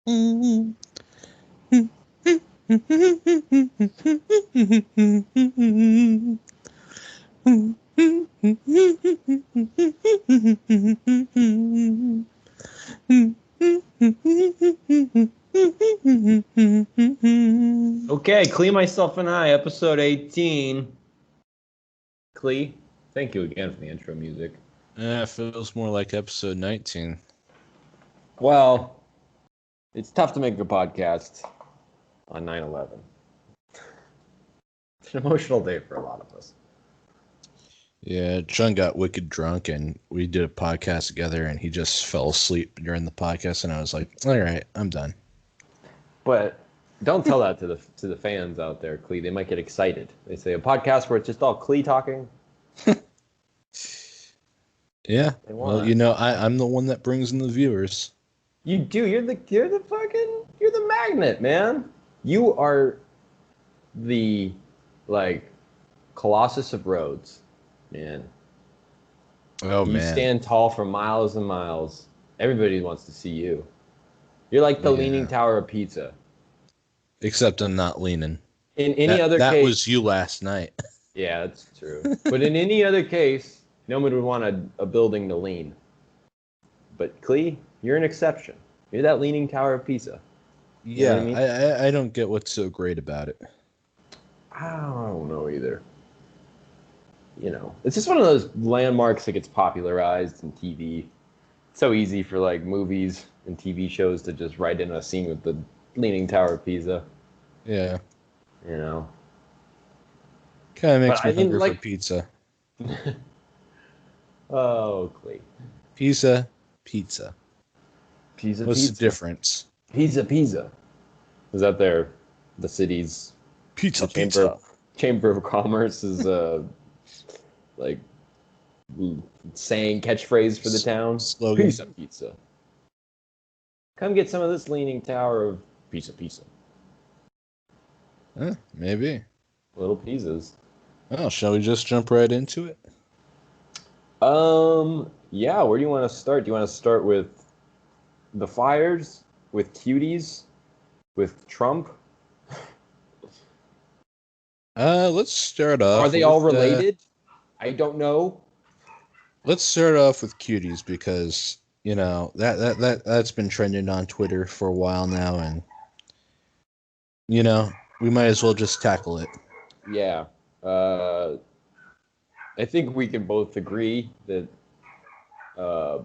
Okay, Clee, Myself, and I, episode 18. Clee, thank you again for the intro music. It feels more like episode 19. Well, it's tough to make a podcast on 9/11. It's an emotional day for a lot of us. Yeah, John got wicked drunk and we did a podcast together and he just fell asleep during the podcast and I was like, all right, I'm done. But don't tell that to the fans out there, Clee. They might get excited. They say a podcast where it's just all Clee talking. Yeah. Well, I'm the one that brings in the viewers. You do. You're the magnet, man. You are the Colossus of Rhodes, man. Oh, you man. stand tall for miles and miles. Everybody wants to see you. You're like the Leaning Tower of Pizza. Except I'm not leaning. In any other case, that was you last night. Yeah, that's true. But in any other case, nobody would want a building to lean. But Clee, you're an exception. You're that Leaning Tower of Pisa. You know what I mean? I don't get what's so great about it. I don't know either. You know, it's just one of those landmarks that gets popularized in TV. It's so easy for movies and TV shows to just write in a scene with the Leaning Tower of Pisa. Yeah. You know. Kind of makes me hungry for pizza. Oh, Clee. Pizza. Pizza. What's the difference? Pizza. Is that the city's pizza? Chamber of Commerce is saying catchphrase for the town. Slogan. Pizza. Come get some of this Leaning Tower of pizza. Maybe. Little pizzas. Oh, shall we just jump right into it? Yeah, where do you want to start? Do you want to start with the fires, with cuties, with Trump? Let's start off. Are they all related? I don't know. Let's start off with cuties because, that's been trending on Twitter for a while now and we might as well just tackle it. Yeah. I think we can both agree that the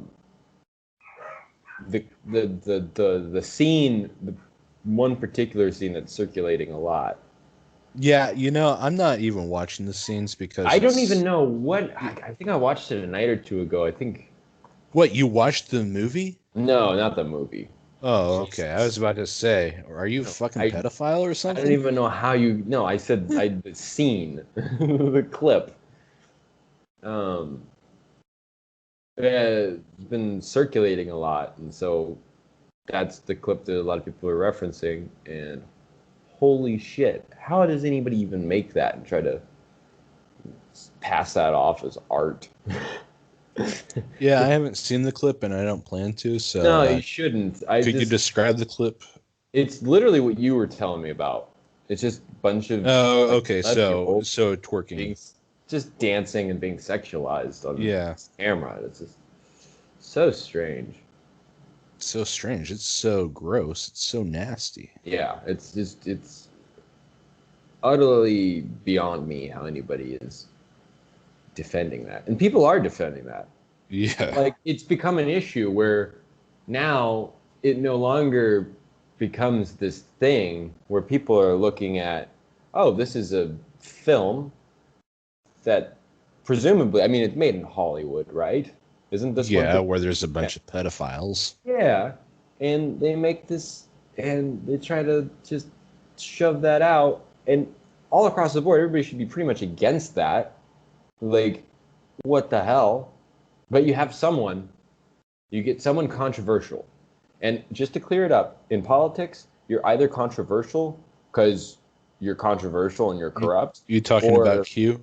scene, the one particular scene that's circulating a lot. Yeah, I'm not even watching the scenes because I don't even know what. I think I watched it a night or two ago. I think. What, you watched the movie? No, not the movie. Oh, okay. I was about to say, are you a fucking pedophile or something? I don't even know how you. No, I said the scene, the clip. It's been circulating a lot, and so that's the clip that a lot of people are referencing. And holy shit, how does anybody even make that and try to pass that off as art? Yeah, I haven't seen the clip, and I don't plan to. So no, you shouldn't. Could you describe the clip? It's literally what you were telling me about. It's just a bunch of okay, so twerking, just dancing and being sexualized on camera. It's just so strange. So strange. It's so gross. It's so nasty. Yeah, it's utterly beyond me how anybody is defending that. And people are defending that. Yeah. It's become an issue where now it no longer becomes this thing where people are looking at, oh, this is a film that presumably, it's made in Hollywood, right? Isn't this where there's a bunch of pedophiles. Yeah. And they make this, and they try to just shove that out. And all across the board, everybody should be pretty much against that. What the hell? But you get someone controversial. And just to clear it up, in politics, you're either controversial because you're controversial and you're corrupt. You talking about Q?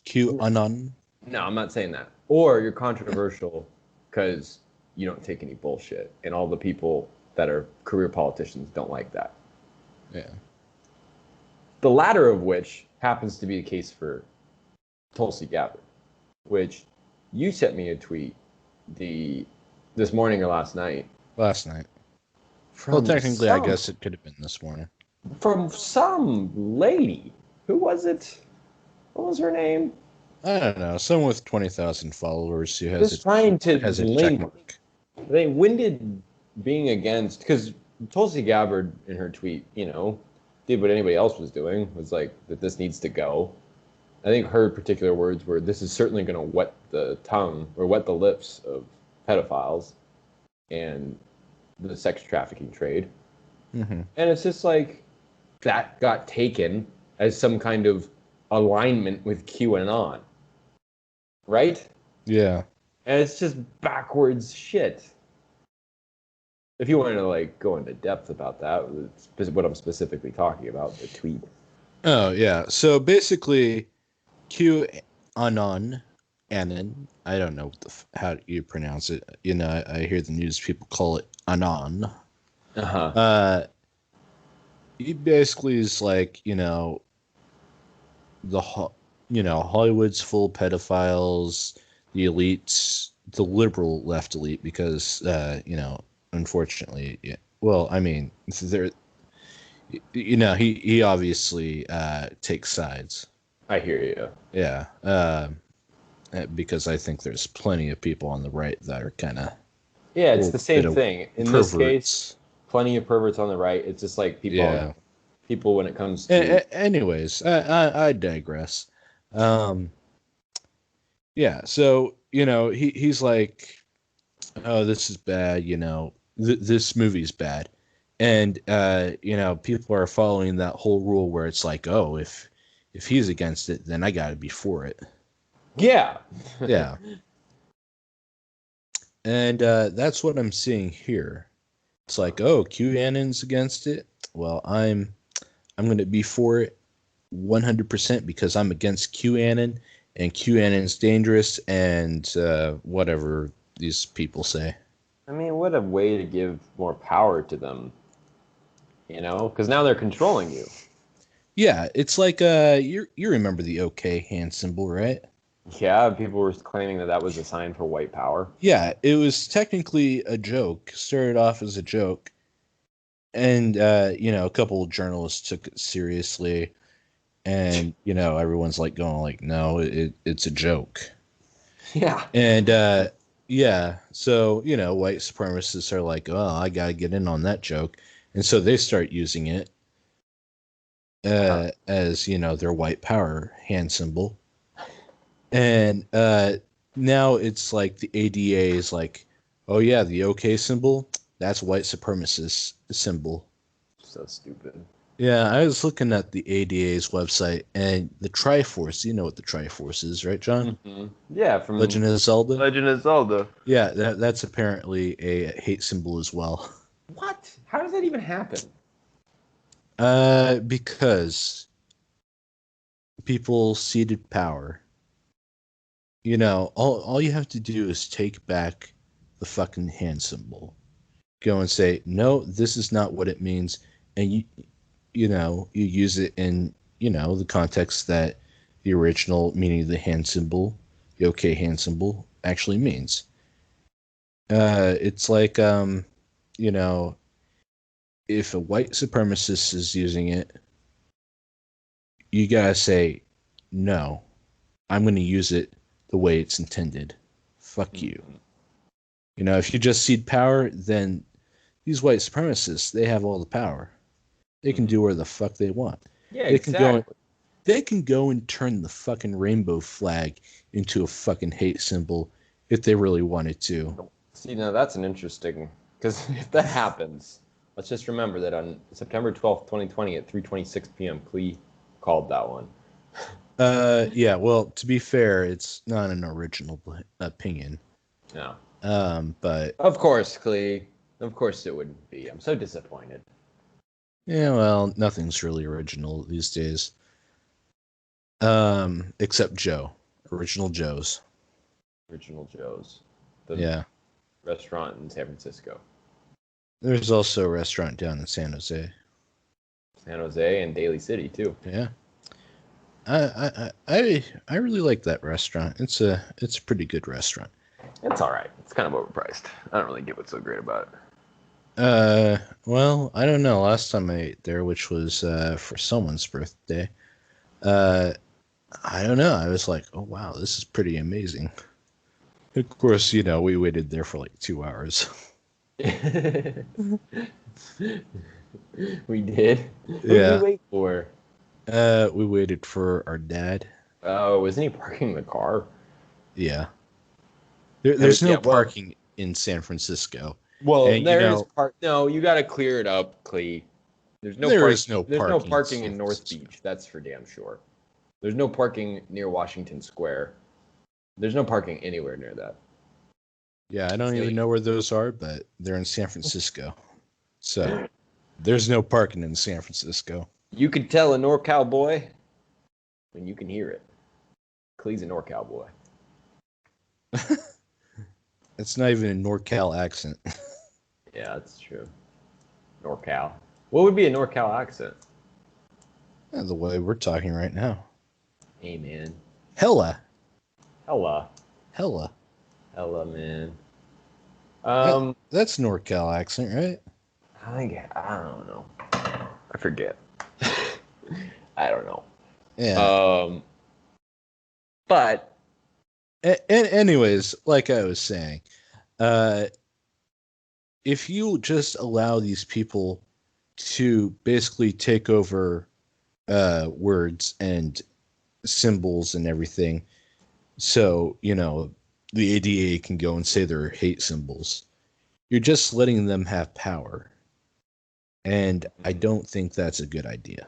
QAnon? No, I'm not saying that. Or you're controversial because you don't take any bullshit. And all the people that are career politicians don't like that. Yeah. The latter of which happens to be the case for Tulsi Gabbard, which you sent me a tweet this morning or last night. Last night. From Well, technically, I guess it could have been this morning. From some lady. Who was it? What was her name? I don't know. Someone with 20,000 followers who Just trying to has a link. check mark. When did being against, because Tulsi Gabbard in her tweet, did what anybody else was doing, was like that this needs to go. I think her particular words were, "This is certainly going to wet the tongue or wet the lips of pedophiles and the sex trafficking trade." Mm-hmm. And it's just like that got taken as some kind of alignment with QAnon, right? Yeah. And it's just backwards shit. If you wanted to like go into depth about that, it's what I'm specifically talking about, the tweet. Oh, yeah. So basically, QAnon, I don't know how you pronounce it. I hear the news people call it Anon. Uh-huh. He basically is like, Hollywood's full of pedophiles, the elites, the liberal left elite, because, unfortunately, yeah. Well, I mean, there, he obviously takes sides. I hear you. Yeah. Because I think there's plenty of people on the right that are kind of. Yeah, it's the same thing. In perverts. This case, plenty of perverts on the right. It's just like people. Yeah. People when it comes to. Anyways, I digress. Yeah. So he's like, oh, this is bad. This movie's bad, and people are following that whole rule where it's like, oh, if he's against it, then I got to be for it. Yeah. Yeah. And that's what I'm seeing here. It's like, oh, QAnon's against it. Well, I'm going to be for it 100% because I'm against QAnon, and QAnon's dangerous, and whatever these people say. I mean, what a way to give more power to them, because now they're controlling you. Yeah, it's like you remember the OK hand symbol, right? Yeah, people were claiming that was a sign for white power. Yeah, it was technically a joke. Started off as a joke, and a couple of journalists took it seriously, and everyone's like going like, no, it's a joke. Yeah. And yeah, so white supremacists are like, oh, I gotta get in on that joke, and so they start using it as their white power hand symbol. And now it's like the ADA is like, oh yeah, the OK symbol, that's white supremacist symbol. So stupid. Yeah, I was looking at the ADA's website, and the Triforce, you know what the Triforce is, right, John? Mm-hmm. Yeah, from Legend of Zelda? Legend of Zelda. Yeah, that's apparently a hate symbol as well. What? How does that even happen? Because people ceded power. All you have to do is take back the fucking hand symbol. Go and say, no, this is not what it means. And you use it in, the context that the original meaning of the hand symbol, the OK hand symbol, actually means. It's like, if a white supremacist is using it, you gotta say, no, I'm going to use it the way it's intended. Fuck you. If you just cede power, then these white supremacists, they have all the power. They can do whatever the fuck they want. Yeah, exactly. They can go and turn the fucking rainbow flag into a fucking hate symbol if they really wanted to. See, now that's an interesting, because if that happens, let's just remember that on September 12th, 2020 at 3:26 p.m., Klee called that one. Yeah, well, to be fair, it's not an original opinion. No. But of course, Klee. Of course it wouldn't be. I'm so disappointed. Yeah, well, nothing's really original these days. Except Joe. Original Joe's. Original Joe's. Yeah. Restaurant in San Francisco. There's also a restaurant down in San Jose. San Jose and Daly City too. Yeah. I really like that restaurant. It's a pretty good restaurant. It's all right. It's kind of overpriced. I don't really get what's so great about it. Well, I don't know. Last time I ate there, which was for someone's birthday, uh, I don't know. I was like, oh wow, this is pretty amazing. Of course, we waited there for like 2 hours. We did. What Yeah. did we wait for? We waited for our dad. Oh, wasn't he parking the car? Yeah. There's no Yeah, well- parking in San Francisco. Well, And, there is park. No, you got to clear it up, Clee. There's no Is no There's no parking parking in in North San Beach. That's for damn sure. There's no parking near Washington Square. There's no parking anywhere near that. Yeah, I don't even See? know where those are, but they're in San Francisco. So there's no parking in San Francisco. You could tell a NorCal boy when you can hear it. Clee's a NorCal boy. It's not even a NorCal accent. Yeah, that's true. NorCal. What would be a NorCal accent? The way we're talking right now. Hey, man. Hella. Hella. Hella. Hella, man. That's NorCal accent, right? I don't know. I forget. I don't know. Yeah. But Anyways, like I was saying, if you just allow these people to basically take over words and symbols and everything, so the ADA can go and say they're hate symbols, you're just letting them have power, and I don't think that's a good idea.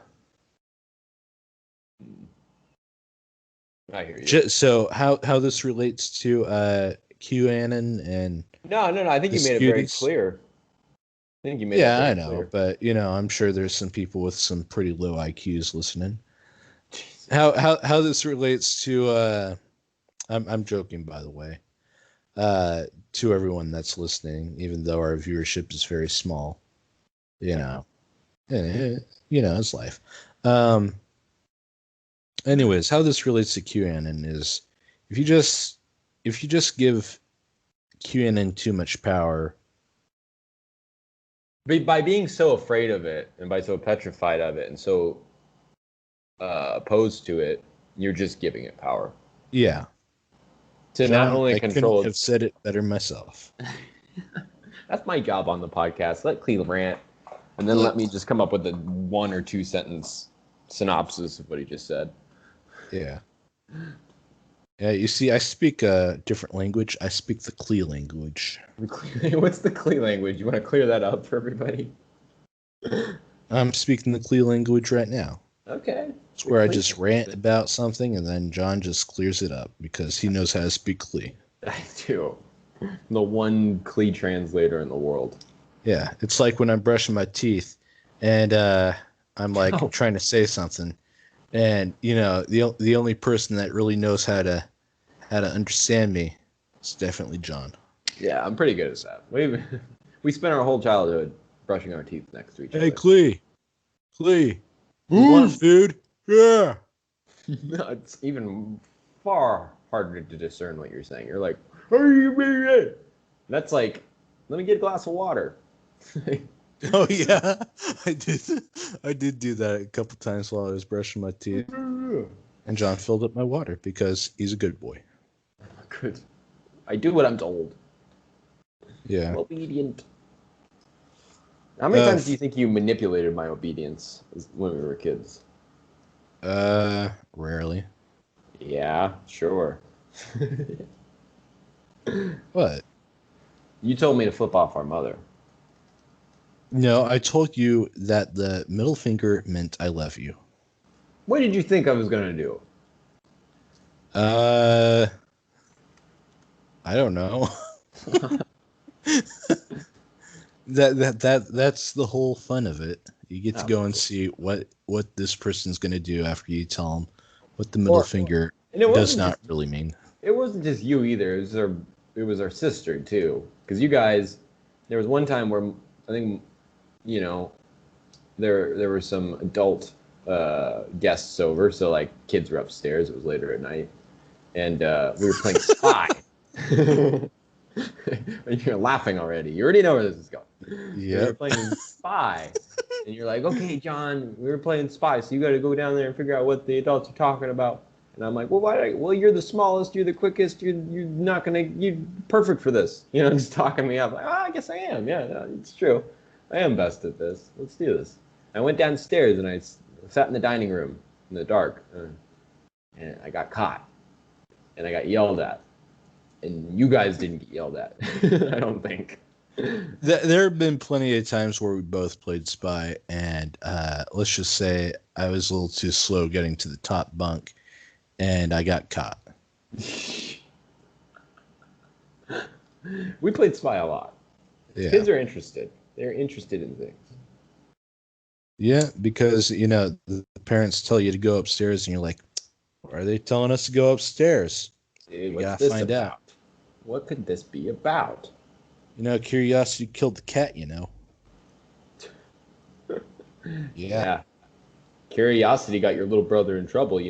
I hear you. So how this relates to QAnon and No. I think you made it very clear. I think you made it I very know, clear. but I'm sure there's some people with some pretty low IQs listening. Jesus. How this relates to I'm joking, by the way, to everyone that's listening, even though our viewership is very small, it's life. Anyways, how this relates to QAnon is if you just give QAnon too much power. By being so afraid of it and by so petrified of it and so opposed to it, you're just giving it power. Yeah. To John, not only I control. couldn't have said it better myself. That's my job on the podcast. Let Cleve rant, and then let me just come up with a 1 or 2 sentence synopsis of what he just said. Yeah. Yeah, you see, I speak a different language. I speak the Klee language. What's the Klee language? You want to clear that up for everybody? I'm speaking the Klee language right now. Okay. It's where I just rant about something and then John just clears it up because he knows how to speak Klee. I do. The one Klee translator in the world. Yeah, it's like when I'm brushing my teeth and I'm like trying to say something, and the only person that really knows how to understand me is definitely John. Yeah, I'm pretty good at that. We spent our whole childhood brushing our teeth next to each other. Hey, Klee, you want food? Yeah. No, it's even far harder to discern what you're saying. You're like, "How are you being?" That's like, let me get a glass of water. Oh yeah, I did do that a couple times while I was brushing my teeth. And John filled up my water because he's a good boy. Good. I do what I'm told. Yeah. I'm obedient. How many times do you think you manipulated my obedience when we were kids? Rarely. Yeah, sure. What? You told me to flip off our mother. No, I told you that the middle finger meant I love you. What did you think I was gonna do? I don't know. That's the whole fun of it. You get to go and see what this person's gonna do after you tell them what the middle finger does not really mean. It wasn't just you either. It was our sister too. Because you guys, there was one time where I think, you know, there were some adult guests over, so like kids were upstairs. It was later at night, and we were playing Spy. You're laughing already. You already know where this is going. We were Yep. playing Spy, and you're like, okay, John, we were playing Spy, so you got to go down there and figure out what the adults are talking about. And I'm like, well, why? Well, you're the smallest, you're the quickest, you're not gonna, you're perfect for this. You know, just talking me up. Like, oh, I guess I am. Yeah, no, it's true. I am best at this. Let's do this. I went downstairs and I sat in the dining room in the dark, and I got caught, and I got yelled at, and you guys didn't get yelled at. I don't think. There have been plenty of times where we both played Spy, and let's just say I was a little too slow getting to the top bunk, and I got caught. We played Spy a lot. Yeah. Kids are interested. They're interested in things. Yeah, because, the parents tell you to go upstairs, and you're like, why are they telling us to go upstairs? Dude, You what's gotta this find about? out. What could this be about? Curiosity killed the cat, Yeah. Curiosity got your little brother in trouble, But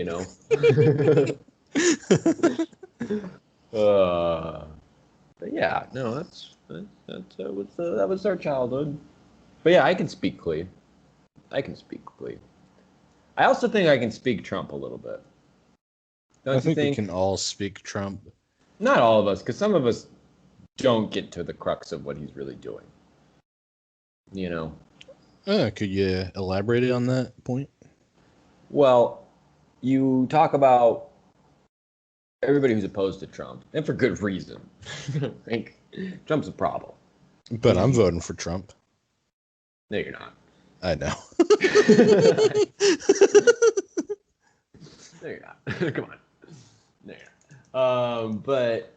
yeah, no, that was our childhood. But yeah, I can speak Clee. I can speak Clee. I also think I can speak Trump a little bit. Don't I you think we think? can all speak Trump. Not all of us, because some of us don't get to the crux of what he's really doing. Could you elaborate on that point? Well, you talk about everybody who's opposed to Trump, and for good reason. I think Trump's a problem. But I'm voting for Trump. No, you're not. I know. No, you're not. Come on. No, you're not. But,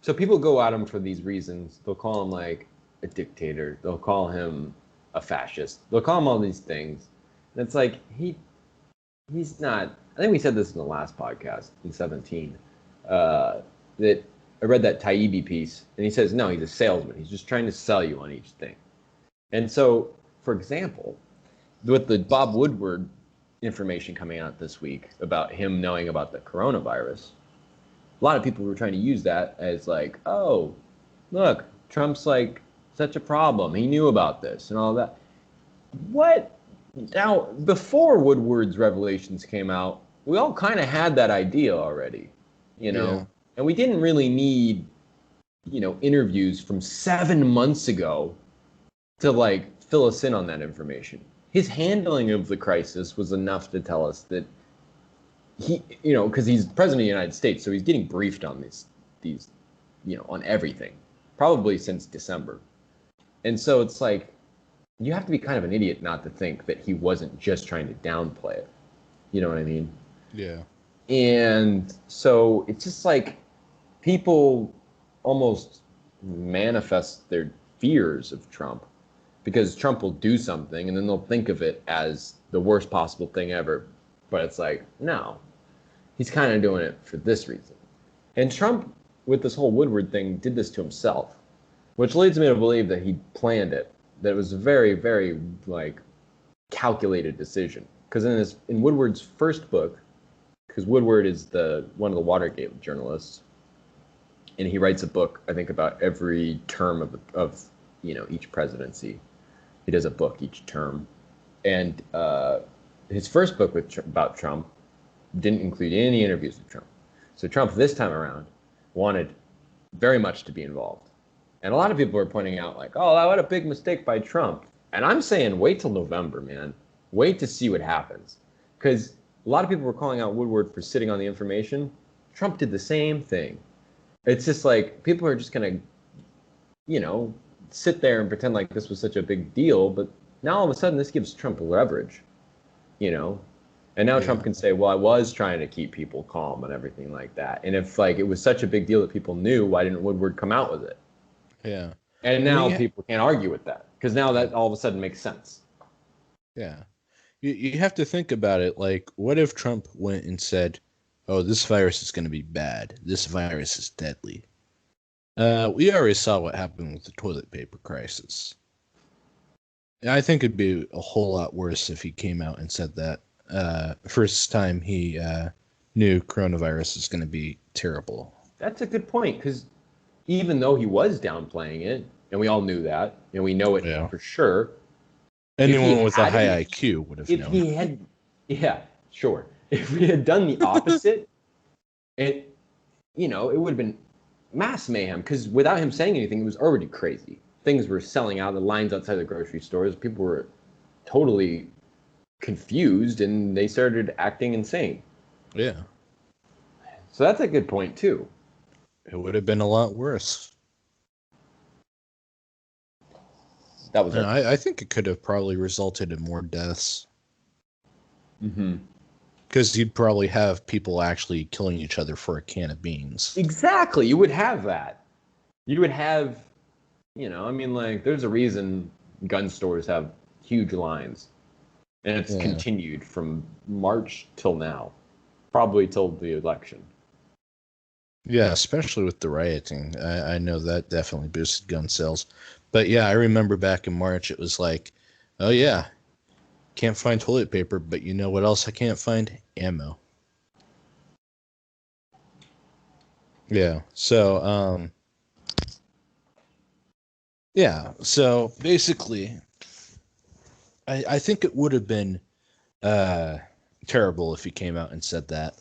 so people go at him for these reasons. They'll call him like a dictator. They'll call him a fascist. They'll call him all these things. And it's like, he's not. I think we said this in the last podcast in 17. That I read that Taibbi piece, and he says, no, he's a salesman. He's just trying to sell you on each thing. And so, for example, with the Bob Woodward information coming out this week about him knowing about the coronavirus, a lot of people were trying to use that as like, oh, look, Trump's like such a problem. He knew about this and all that. What? Now, before Woodward's revelations came out, we all kind of had that idea already, Yeah. And we didn't really need, interviews from 7 months ago to like fill us in on that information. His handling of the crisis was enough to tell us that he, because he's president of the United States, so he's getting briefed on these, on everything, probably since December. And so it's like, you have to be kind of an idiot not to think that he wasn't just trying to downplay it. You know what I mean? Yeah. And so it's just like people almost manifest their fears of Trump because Trump will do something and then they'll think of it as the worst possible thing ever. But it's like, no, he's kind of doing it for this reason. And Trump, with this whole Woodward thing, did this to himself, which leads me to believe that he planned it, that it was a very, very, like, calculated decision. Because in Woodward's first book, because Woodward is one of the Watergate journalists, and he writes a book, I think, about every term of each presidency. He does a book each term. And his first book about Trump didn't include any interviews with Trump. So Trump, this time around, wanted very much to be involved. And a lot of people are pointing out, like, oh, what a big mistake by Trump. And I'm saying, wait till November, man. Wait to see what happens. Because a lot of people were calling out Woodward for sitting on the information. Trump did the same thing. It's just like, people are just going to, sit there and pretend like this was such a big deal. But now all of a sudden, this gives Trump leverage, And now Trump can say, well, I was trying to keep people calm and everything like that. And if, like, it was such a big deal that people knew, why didn't Woodward come out with it? Yeah. And now people can't argue with that because now that all of a sudden makes sense. Yeah. You have to think about it. Like, what if Trump went and said, oh, this virus is going to be bad. This virus is deadly. We already saw what happened with the toilet paper crisis. I think it'd be a whole lot worse if he came out and said that. First time he knew coronavirus is going to be terrible. That's a good point, because even though he was downplaying it, and we all knew that, and we know it Yeah. for sure. Anyone with a high hadn't- IQ would have If known. he had, yeah, sure. If we had done the opposite, it would have been mass mayhem, because without him saying anything, it was already crazy. Things were selling out, the lines outside the grocery stores, people were totally confused, and they started acting insane. Yeah. So that's a good point, too. It would have been a lot worse. That was And I think it could have probably resulted in more deaths. Mm-hmm. Because you'd probably have people actually killing each other for a can of beans. Exactly. You would have that. You would have, there's a reason gun stores have huge lines. And it's continued from March till now, probably till the election. Yeah, especially with the rioting. I know that definitely boosted gun sales. But yeah, I remember back in March, it was like, oh yeah, can't find toilet paper, but you know what else I can't find? Ammo. Yeah, so, yeah, so basically, I think it would have been terrible if he came out and said that.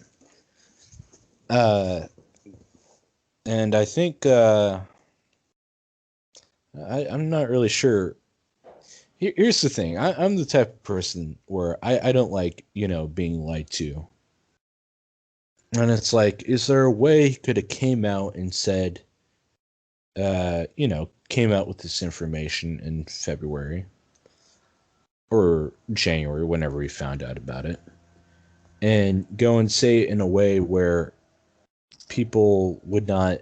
And I think I'm not really sure. Here's the thing. I'm the type of person where I don't like, being lied to. And it's like, is there a way he could have came out and said, came out with this information in February or January, whenever he found out about it, and go and say it in a way where people would not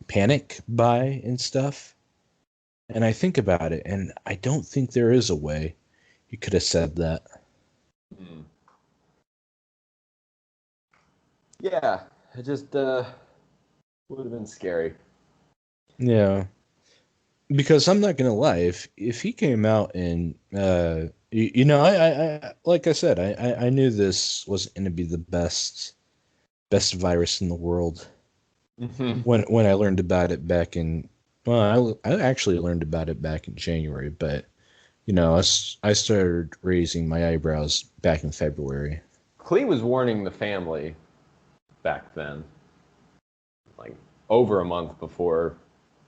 panic buy and stuff? And I think about it, and I don't think there is a way he could have said that. Mm. Yeah, it just would have been scary. Yeah, because I'm not gonna lie, if he came out and I like I said, I knew this wasn't gonna be the best virus in the world Mm-hmm. when I learned about it back in, well, I actually learned about it back in January, but I started raising my eyebrows back in February. Clee was warning the family back then, like over a month before,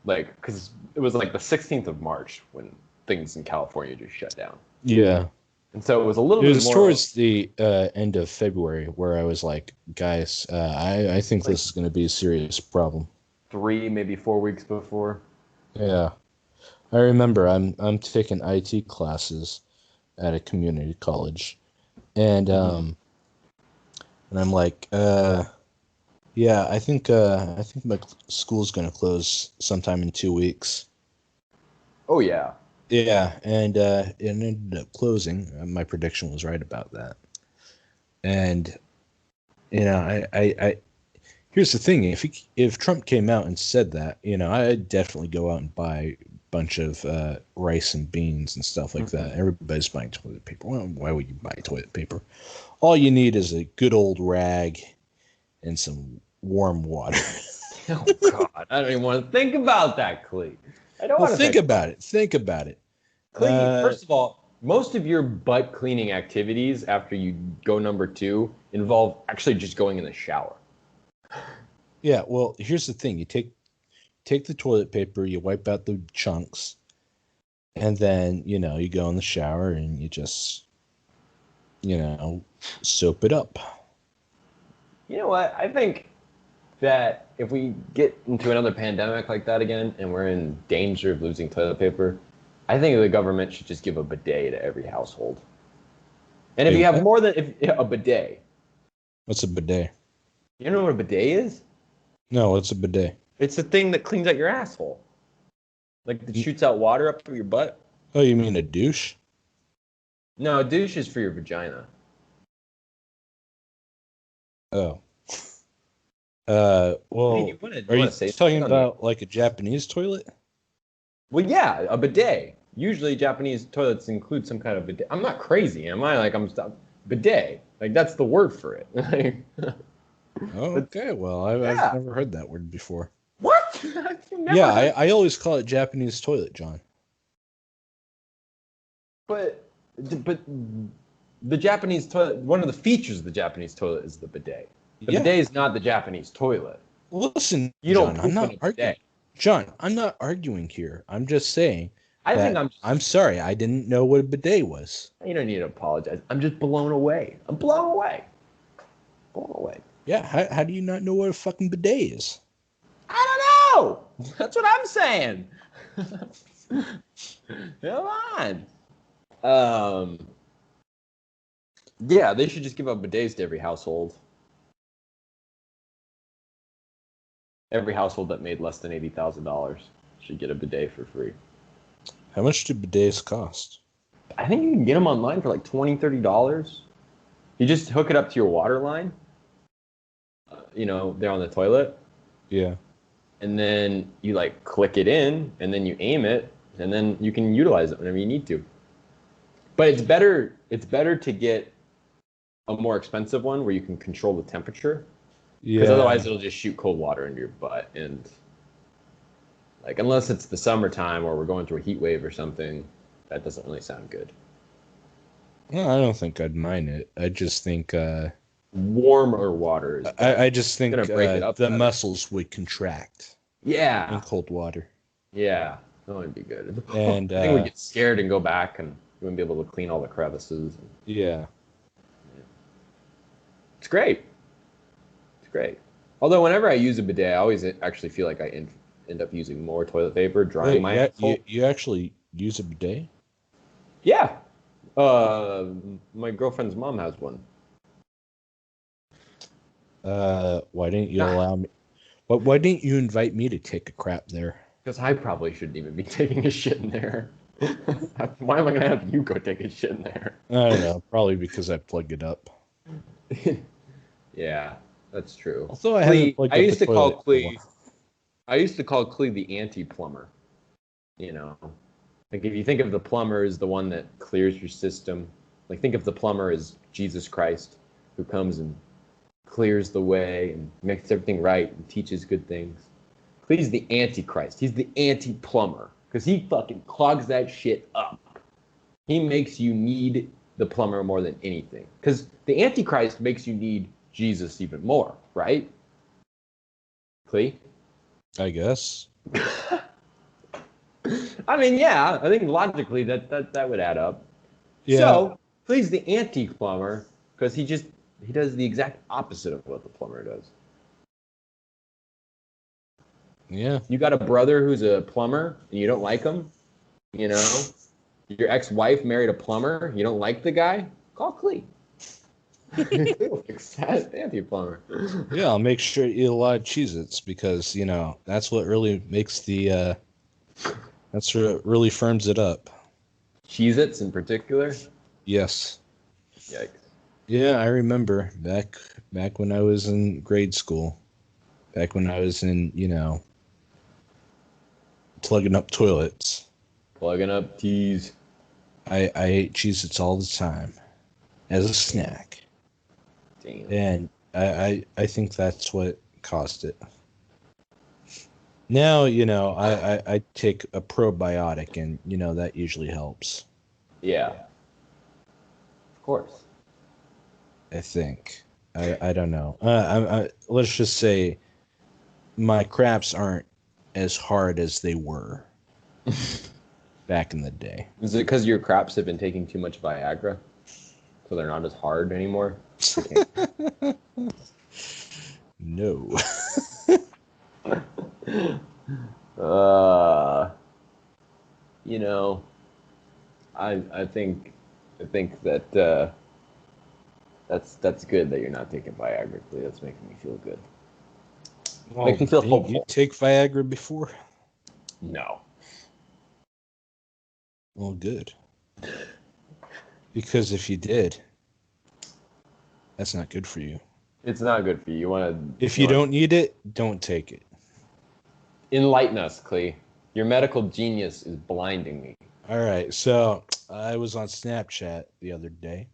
like, because it was like the 16th of March when things in California just shut down. Yeah. And so it was a little It bit was more towards the end of February where I was like, guys, I think Like- this is going to be a serious problem. 3, maybe 4 weeks before. Yeah. I remember I'm taking IT classes at a community college, and I'm like, yeah, I think my school's going to close sometime in 2 weeks. Oh yeah. Yeah, and it ended up closing. My prediction was right about that. And I here's the thing: if Trump came out and said that, I'd definitely go out and buy a bunch of rice and beans and stuff like that. Everybody's buying toilet paper. Well, why would you buy toilet paper? All you need is a good old rag and some warm water. Oh God, I don't even want to think about that, Clee. I don't Well, want to think about it. Think about it. Clee, first of all, most of your butt cleaning activities after you go number 2 involve actually just going in the shower. Yeah, well, here's the thing. You take the toilet paper, you wipe out the chunks, and then, you go in the shower and you just, soap it up. You know what? I think that if we get into another pandemic like that again and we're in danger of losing toilet paper, I think the government should just give a bidet to every household. And if you have more than a bidet. What's a bidet? You know what a bidet is? No, what's a bidet? It's the thing that cleans out your asshole. Like that shoots out water up through your butt. Oh, you mean a douche? No, a douche is for your vagina. Oh. Well, You want are you to say talking something on the? about like a Japanese toilet? Well, yeah, a bidet. Usually, Japanese toilets include some kind of bidet. I'm not crazy, am I? Like bidet. Like that's the word for it. Oh, But okay. Well, I've yeah. never heard that word before. What? You've Yeah, never heard? I always call it Japanese toilet, John. But but the Japanese toilet. One of the features of the Japanese toilet is the bidet. The Yeah. bidet is not the Japanese toilet. Listen, You don't John, I'm poop in not a arguing. bidet. John, I'm not arguing here. I'm just saying I think that I'm just. I'm sorry, I didn't know what a bidet was. You don't need to apologize. I'm just blown away. I'm blown away. Blown away. Yeah, how do you not know what a fucking bidet is? I don't know. That's what I'm saying. Come on. Um, yeah, they should just give up bidets to every household. Every household that made less than $80,000 should get a bidet for free. How much do bidets cost? I think you can get them online for like $20, $30. You just hook it up to your water line. They're on the toilet, Yeah. and then you like click it in, and then you aim it, and then you can utilize it whenever you need to. But it's better. It's better to get a more expensive one where you can control the temperature, because Yeah. otherwise it'll just shoot cold water into your butt, and like unless it's the summertime or we're going through a heat wave or something, that doesn't really sound good. Well, I don't think I'd mind it. I just think Warmer water is better. I just think It's gonna break it up the better. muscles would contract in Yeah, cold water. yeah, that would be good. And I think we get scared and go back, and we wouldn't be able to clean all the crevices. yeah. It's great. It's great. Although whenever I use a bidet, I always actually feel like I end up using more toilet paper, drying Wait, my yeah, asshole. you actually use a bidet? Yeah. My girlfriend's mom has one. Why didn't you allow me? Why didn't you invite me to take a crap there? Because I probably shouldn't even be taking a shit in there. Why am I gonna have you go take a shit in there? I don't know. Probably because I plugged it up. Yeah, that's true. Although I haven't Clee, plugged I up used the to call toilet in a Clee. while. I used to call Clee the anti-plumber. You know, like if you think of the plumber as the one that clears your system, like think of the plumber as Jesus Christ, who comes and clears the way and makes everything right and teaches good things. Clee's the antichrist. He's the anti-plumber because he fucking clogs that shit up. He makes you need the plumber more than anything because the antichrist makes you need Jesus even more, right? Clee? I guess. I mean, yeah, I think logically that would add up. Yeah. So Clee's the anti-plumber because he does the exact opposite of what the plumber does. Yeah. You got a brother who's a plumber and you don't like him, you know? Your ex-wife married a plumber, you don't like the guy? Call Clee. Anti-plumber. Yeah, I'll make sure you eat a lot of Cheez-Its because, that's what really makes that's what really firms it up. Cheez-Its in particular? Yes. Yikes. Yeah, I remember back when I was in grade school, back when I was in, plugging up toilets. Plugging up teas. I ate Cheez-Its all the time as a snack. Damn. And I think that's what caused it. Now, I take a probiotic and, that usually helps. Yeah. Of course. I think. I don't know. Let's just say my craps aren't as hard as they were back in the day. Is it because your craps have been taking too much Viagra? So they're not as hard anymore? No. You know, I think that that's good that you're not taking Viagra. Clee. That's making me feel good. Well, Makes me feel didn't hopeful. you take Viagra before? No. Well, good. Because if you did, that's not good for you. It's not good for you. You want to. If you don't need it, don't take it. Enlighten us, Clee. Your medical genius is blinding me. All right, so I was on Snapchat the other day,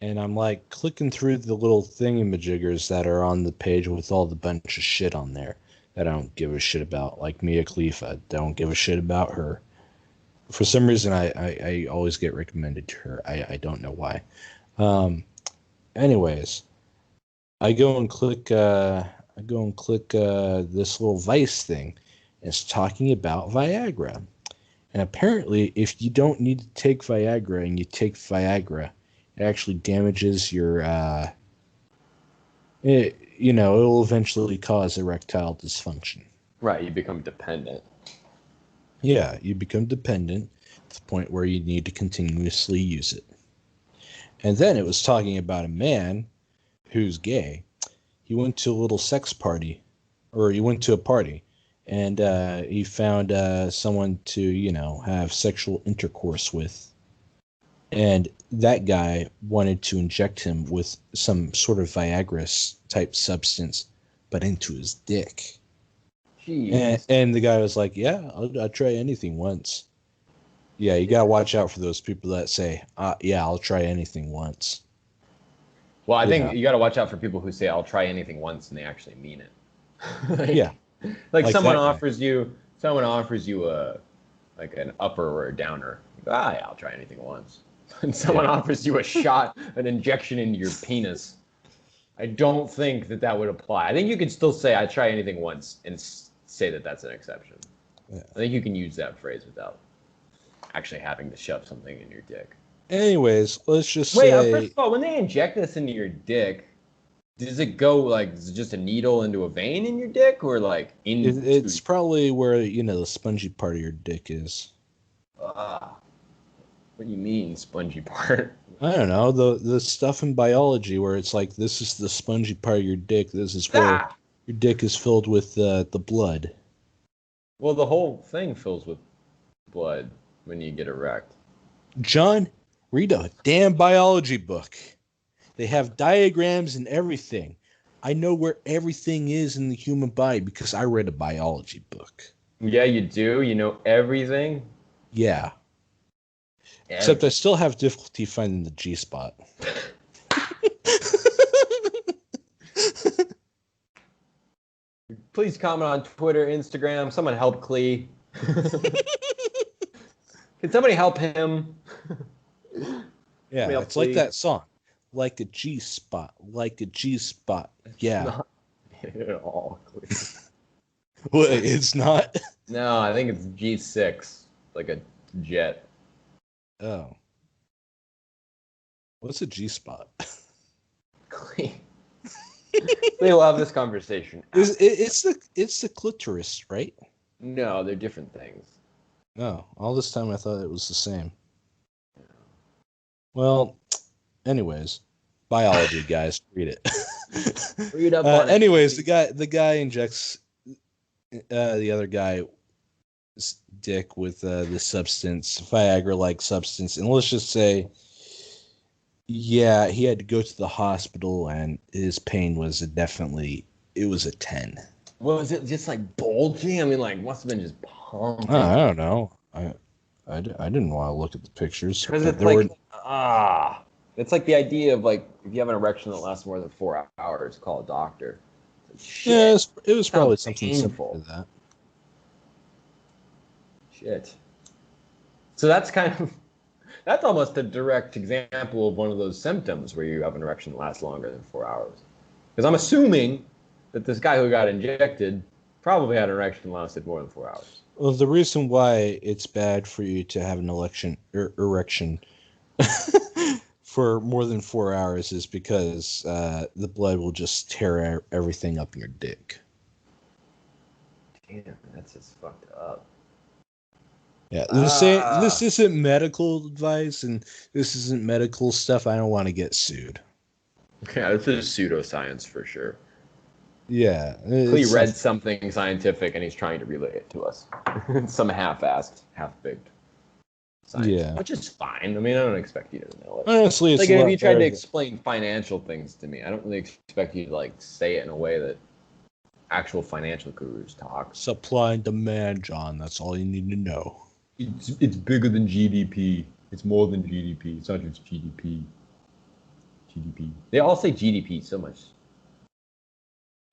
and I'm like clicking through the little thingamajiggers that are on the page with all the bunch of shit on there that I don't give a shit about, like Mia Khalifa. Don't give a shit about her. For some reason, I always get recommended to her. I don't know why. Anyways, I go and click this little Vice thing. And it's talking about Viagra. And apparently, if you don't need to take Viagra and you take Viagra, it actually damages your, it'll eventually cause erectile dysfunction. Right, you become dependent. Yeah, you become dependent to the point where you need to continuously use it. And then it was talking about a man who's gay. He went to a little sex party, or he went to a party, and he found someone to, have sexual intercourse with. And that guy wanted to inject him with some sort of Viagra type substance, but into his dick. Jeez. And the guy was like, yeah, I'll try anything once. Yeah, you got to watch out for those people that say, yeah, I'll try anything once. Well, I think you got to watch out for people who say, I'll try anything once, and they actually mean it. Yeah. Like someone offers you a like an upper or a downer. Yeah, I'll try anything once. And someone offers you a shot, an injection into your penis. I don't think that would apply. I think you could still say, I try anything once, and say that that's an exception. Yeah. I think you can use that phrase without actually having to shove something in your dick. Anyways, let's just say... First of all, when they inject this into your dick, does it go is it just a needle into a vein in your dick, or like in? It's probably where the spongy part of your dick is. What do you mean, spongy part? I don't know, the stuff in biology where it's like, this is the spongy part of your dick. This is where your dick is filled with the blood. Well, the whole thing fills with blood when you get erect. John, read a damn biology book. They have diagrams and everything. I know where everything is in the human body because I read a biology book. Yeah, you do? You know everything? Yeah. Except I still have difficulty finding the G-spot. Please comment on Twitter, Instagram. Someone help Clee. Can somebody help him? Yeah, it's like that song. Like a G-spot. Like a G-spot. Yeah. Not at all, Clee. Well, it's not? No, I think it's G6. Like a jet. Oh. What's a G-spot? Clee. They love this conversation. It's the clitoris, right? No, they're different things. No, all this time I thought it was the same. Well, anyways, biology, guys, read it. Read up on it. Anyways, the guy injects the other guy's dick with the substance, Viagra-like substance, and let's just say, yeah, he had to go to the hospital, and his pain was definitely, it was a 10. Was it just like bulging? I mean, must have been just pumping. I don't know. I didn't want to look at the pictures. Because it's it's like the idea of if you have an erection that lasts more than 4 hours, call a doctor. Shit. Yeah, it was probably something painful. Simple to that. Shit. So that's almost a direct example of one of those symptoms where you have an erection that lasts longer than 4 hours. Because I'm assuming that this guy who got injected probably had an erection that lasted more than 4 hours. Well, the reason why it's bad for you to have an erection for more than 4 hours is because the blood will just tear everything up in your dick. Damn, that's just fucked up. Yeah, this isn't medical advice, and this isn't medical stuff. I don't want to get sued. Yeah, this is pseudoscience for sure. Yeah. He read something scientific, and he's trying to relay it to us. Some half-assed, half-baked science, Yeah. which is fine. I mean, I don't expect you to know it. Honestly, it's Like a if lot you tried to better explain financial things to me, I don't really expect you to like say it in a way that actual financial gurus talk. supply and demand, John. That's all you need to know. It's bigger than GDP. It's more than GDP. It's not just GDP. GDP. They all say GDP so much.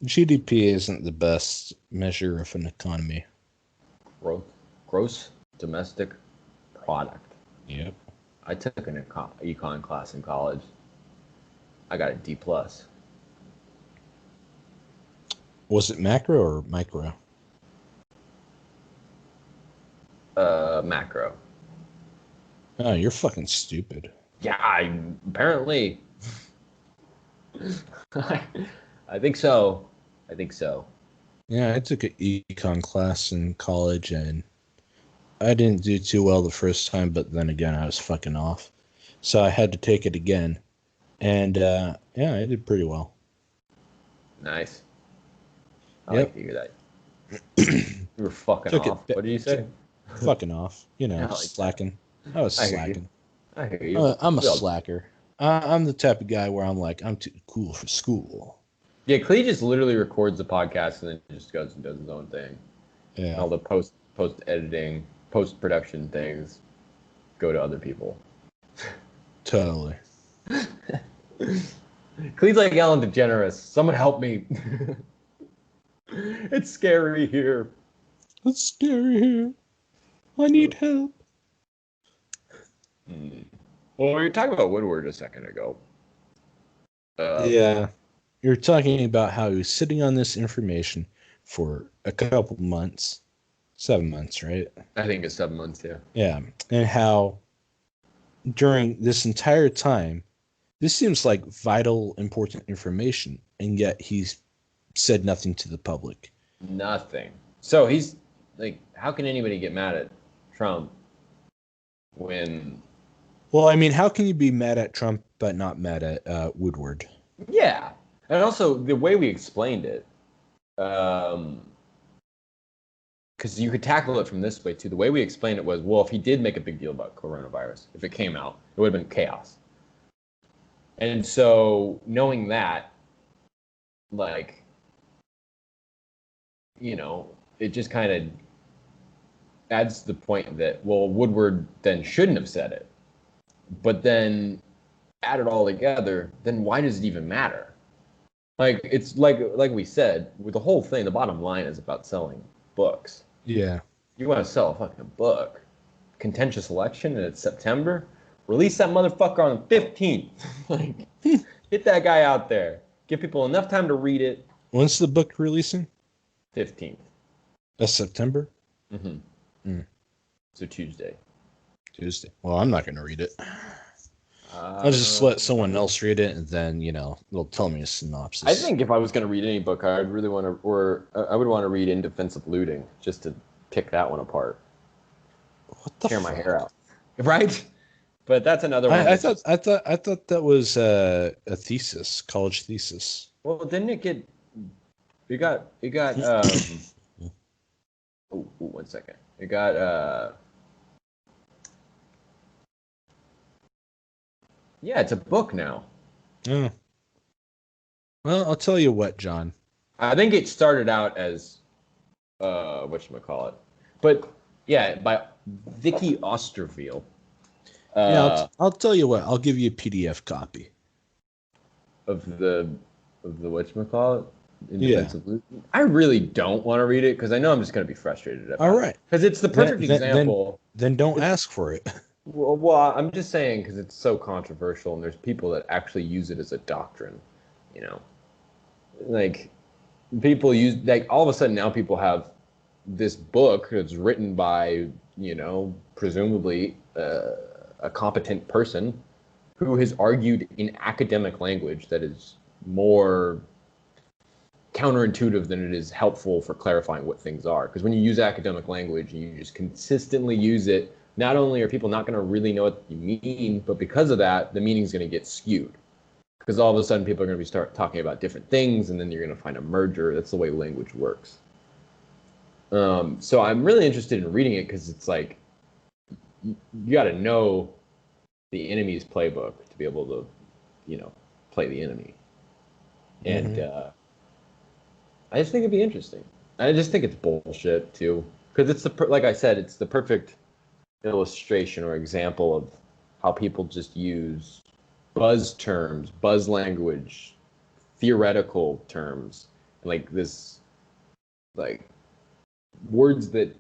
GDP isn't the best measure of an economy. Gross domestic product. Yep. I took an econ class in college. I got a D plus. Was it macro or micro? Macro. Oh, you're fucking stupid. Yeah, apparently. I think so. I think so. Yeah, I took an econ class in college and I didn't do too well the first time, but then again, I was fucking off. So I had to take it again. And yeah, I did pretty well. Nice. I Yep. like to hear that. You were fucking Took it off. What did you say? Fucking off. You know, I like that. slacking. I was I hear you. slacking. I hear you. I'm a We all- slacker. I'm the type of guy where I'm like, I'm too cool for school. Yeah, Clee just literally records the podcast and then just goes and does his own thing. Yeah. All the post editing, post production things go to other people. Totally. Clee's like Ellen DeGeneres. Someone help me. It's scary here. It's scary here. I need help. Well, we were talking about Woodward a second ago. Yeah. You're talking about how he was sitting on this information for a couple months. 7 months, right? I think it's 7 months, yeah. Yeah. And how during this entire time, this seems like vital, important information, and yet he's said nothing to the public. Nothing. So he's like, how can anybody get mad at Trump when? Well, I mean, how can you be mad at Trump but not mad at Woodward? Yeah, and also the way we explained it, because you could tackle it from this way too. The way we explained it was, well, if he did make a big deal about coronavirus, if it came out, it would have been chaos. And so knowing that, like, you know, it just kind of adds to the point that, well, Woodward then shouldn't have said it. But then add it all together, then why does it even matter? Like, it's like we said, with the whole thing, the bottom line is about selling books. Yeah. You want to sell a fucking book. Contentious election and it's September. Release that motherfucker on the 15th. Like, get that guy out there. Give people enough time to read it. When's the book releasing? 15th. That's September? Mm-hmm. So Tuesday. Well, I'm not going to read it. I'll just let someone else read it, and then, you know, they'll tell me a synopsis. I think if I was going to read any book, I'd really want to, or I would want to read In Defense of Looting, just to pick that one apart. What the Tear my fuck? hair out. Right? But that's another one. I thought that was a thesis, college thesis. Well, didn't it get? It got. Oh, 1 second. It got. Yeah, it's a book now. Oh. Well, I'll tell you what, John. I think it started out as, whatchamacallit. But yeah, by Vicky Osterfield. Yeah, I'll tell you what. I'll give you a PDF copy of the whatchamacallit. In Yeah. Defense of Looting. I really don't want to read it because I know I'm just going to be frustrated. All right. Because it's the perfect example. Then don't ask for it. Well, I'm just saying because it's so controversial and there's people that actually use it as a doctrine, you know, like people use, like all of a sudden now people have this book that's written by, you know, presumably a competent person who has argued in academic language that is more counterintuitive than it is helpful for clarifying what things are. Because when you use academic language and you just consistently use it, not only are people not going to really know what you mean, but because of that, the meaning is going to get skewed. Because all of a sudden people are going to start talking about different things, and then you're going to find a merger. That's the way language works. So I'm really interested in reading it because it's like, you got to know the enemy's playbook to be able to, play the enemy. And I just think it'd be interesting. I just think it's bullshit too, because it's like I said, it's the perfect illustration or example of how people just use buzz terms, buzz language, theoretical terms, like this, like words that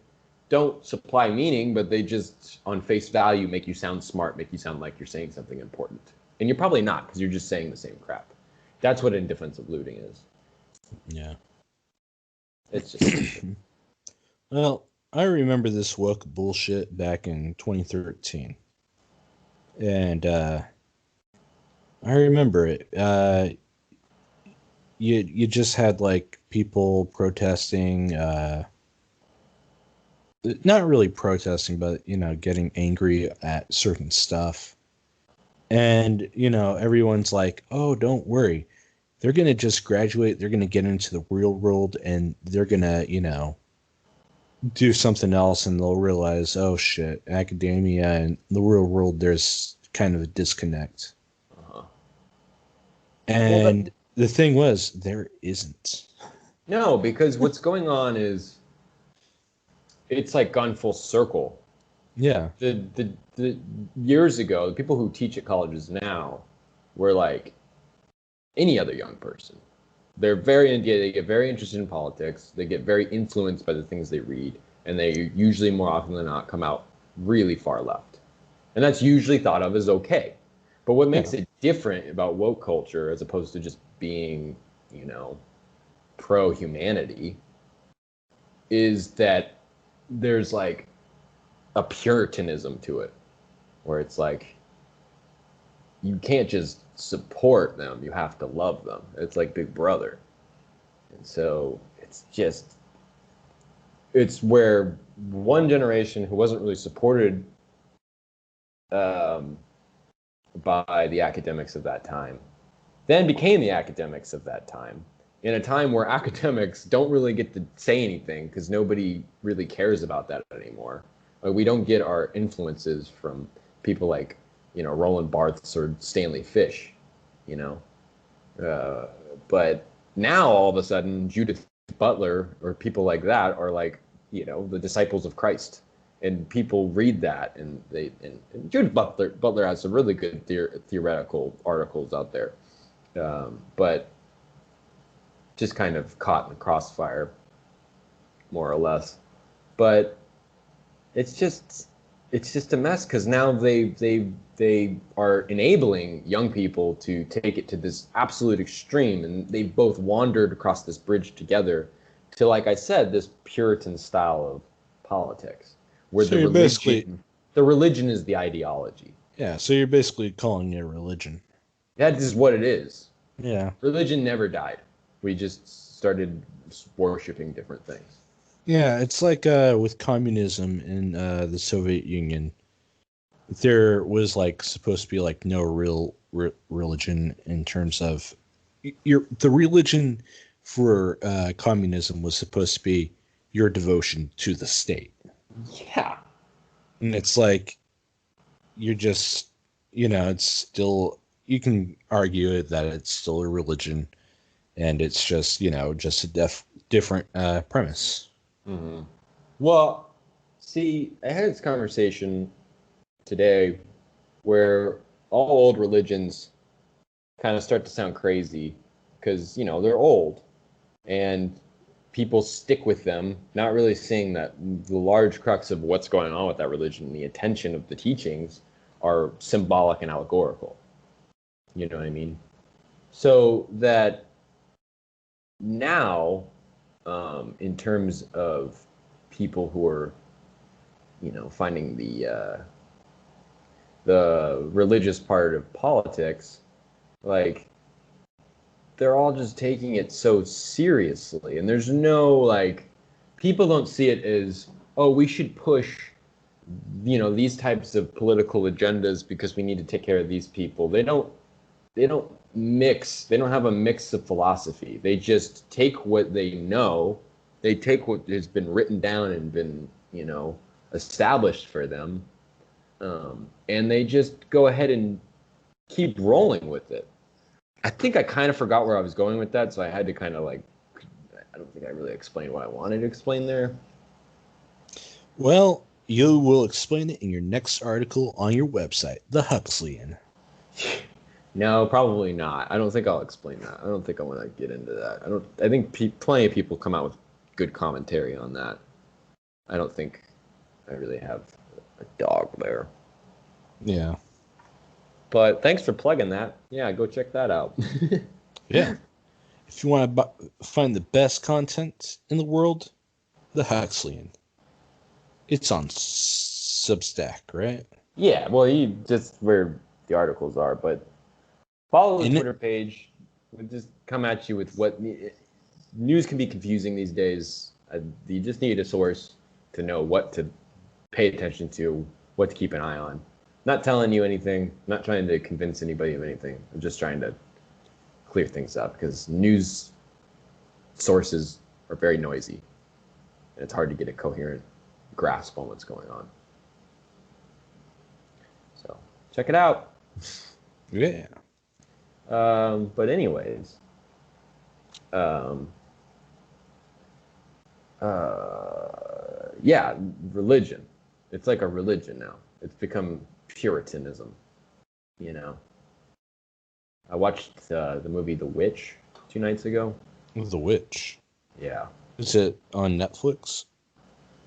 don't supply meaning, but they just on face value make you sound smart, make you sound like you're saying something important. And you're probably not, because you're just saying the same crap. That's what indefensive looting is. Yeah. It's just well, I remember this woke bullshit back in 2013. And I remember it. You just had like people protesting, not really protesting, but getting angry at certain stuff. And everyone's like, "Oh, don't worry. They're going to just graduate, they're going to get into the real world, and they're going to, do something else, and they'll realize, oh shit, academia and the real world, there's kind of a disconnect." And the thing was, there isn't. No, because what's going on is it's like gone full circle. Yeah. The years ago, the people who teach at colleges now were like any other young person. They get very interested in politics. They get very influenced by the things they read, and they usually, more often than not, come out really far left. And that's usually thought of as okay. But what makes it different about woke culture, as opposed to just being, pro-humanity, is that there's like a puritanism to it, where it's like you can't just support them, you have to love them. It's like Big Brother. And so it's where one generation who wasn't really supported by the academics of that time then became the academics of that time, in a time where academics don't really get to say anything because nobody really cares about that anymore. We don't get our influences from people like Roland Barthes or Stanley Fish, but now all of a sudden Judith Butler or people like that are like the disciples of Christ, and people read that, and Judith Butler has some really good theoretical articles out there, but just kind of caught in the crossfire, more or less. But it's just a mess, because now they are enabling young people to take it to this absolute extreme, and they've both wandered across this bridge together to, like I said, this Puritan style of politics, where So the religion is the ideology. Yeah, so you're basically calling it religion. That is what it is. Yeah. Religion never died. We just started worshiping different things. Yeah, it's like with communism in the Soviet Union. There was like supposed to be like no real religion in terms of the religion for communism was supposed to be your devotion to the state. Yeah. And it's like you're just it's still, you can argue that it's still a religion, and it's just just a different premise. Mm-hmm. Well, see, I had this conversation today where all old religions kind of start to sound crazy because they're old, and people stick with them, not really seeing that the large crux of what's going on with that religion, the intention of the teachings, are symbolic and allegorical. You know what I mean? So that now, in terms of people who are, finding the religious part of politics, like, they're all just taking it so seriously, and there's no, like, people don't see it as, oh, we should push these types of political agendas because we need to take care of these people. They don't mix. They don't have a mix of philosophy. They just take what they know. They take what has been written down and been established for them, And they just go ahead and keep rolling with it. I think I kind of forgot where I was going with that, so I had to kind of like, I don't think I really explained what I wanted to explain there. Well, you will explain it in your next article on your website, The Huxleyan. No, probably not. I don't think I'll explain that. I don't think I want to get into that. I think plenty of people come out with good commentary on that. I don't think I really have a dog there. Yeah. But thanks for plugging that. Yeah, go check that out. Yeah. If you want to find the best content in the world, The Huxleyan. It's on Substack, right? Yeah, well, just where the articles are, but follow the Twitter page. We'll just come at you with what news can be confusing these days. You just need a source to know what to pay attention to, what to keep an eye on. Not telling you anything, not trying to convince anybody of anything. I'm just trying to clear things up because news sources are very noisy and it's hard to get a coherent grasp on what's going on. So check it out. Yeah. But anyways, yeah, religion. It's like a religion now. It's become Puritanism, you know. I watched the movie The Witch 2 nights ago. The Witch. Yeah. Is it on Netflix?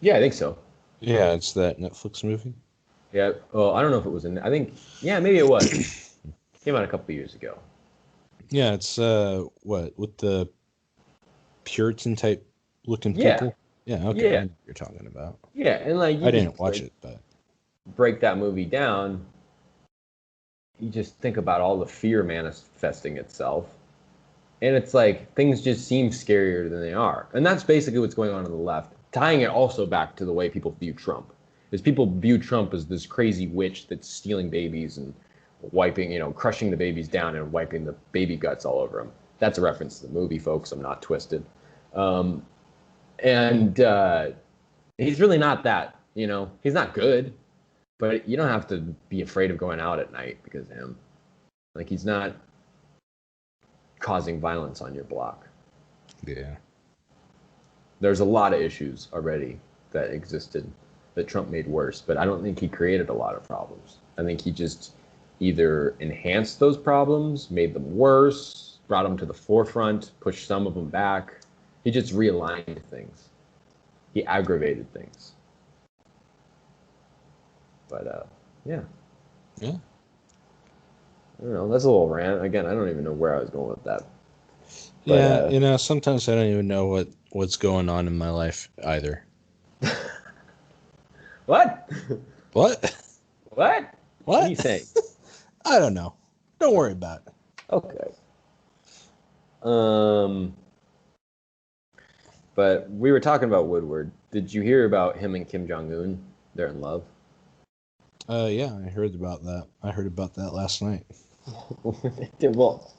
Yeah, I think so. Yeah, it's that Netflix movie. Yeah. Well, I don't know if it was I think. Yeah, maybe it was. Came out a couple of years ago. Yeah, it's what with the Puritan type looking Yeah. people. Yeah. Okay. Yeah. I know what you're talking about. Yeah, and like I didn't watch it, but break that movie down. You just think about all the fear manifesting itself. And it's like things just seem scarier than they are. And that's basically what's going on the left. Tying it also back to the way people view Trump. Is people view Trump as this crazy witch that's stealing babies and wiping, crushing the babies down and wiping the baby guts all over them. That's a reference to the movie, folks. I'm not twisted. And he's really not that, He's not good. But you don't have to be afraid of going out at night because of him. Like, he's not causing violence on your block. yeah. There's a lot of issues already that existed that Trump made worse, but I don't think he created a lot of problems. I think he just either enhanced those problems, made them worse, brought them to the forefront, pushed some of them back. He just realigned things. He aggravated things. But, yeah. Yeah. I don't know. That's a little rant. Again, I don't even know where I was going with that. But, Yeah, sometimes I don't even know what's going on in my life either. What? What? What? What are you saying? I don't know. Don't worry about it. Okay. But we were talking about Woodward. Did you hear about him and Kim Jong-un? They're in love. Yeah, I heard about that. I heard about that last night. Well,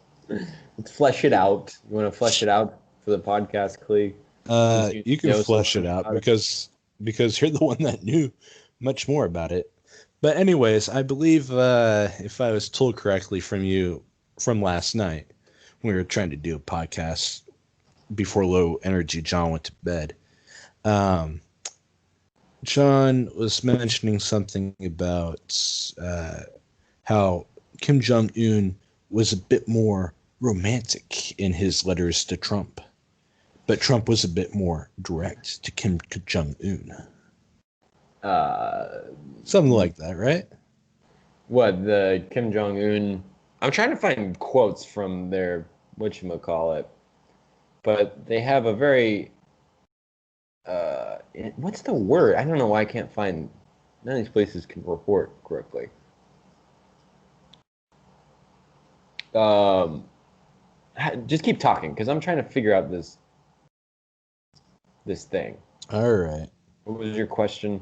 let's flesh it out. You want to flesh it out for the podcast, Clee? You can flesh it out because you're the one that knew much more about it. But anyways, I believe if I was told correctly from you from last night, we were trying to do a podcast before Low Energy John went to bed. John was mentioning something about how Kim Jong-un was a bit more romantic in his letters to Trump, but Trump was a bit more direct to Kim Jong-un. Something like that, right? What, the Kim Jong-un? I'm trying to find quotes from their whatchamacallit, but they have a very what's the word? I don't know why I can't find. None of these places can report correctly. Just keep talking because I'm trying to figure out this thing. All right. What was your question?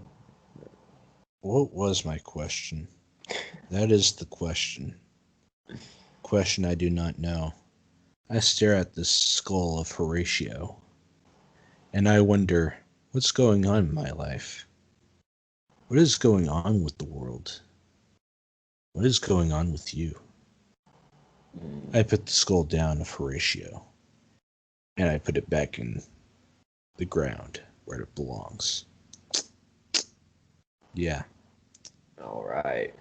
What was my question? That is the question. Question I do not know. I stare at the skull of Horatio, and I wonder what's going on in my life. What is going on with the world? What is going on with you? I put the skull down of Horatio, and I put it back in the ground where it belongs. Yeah. All right.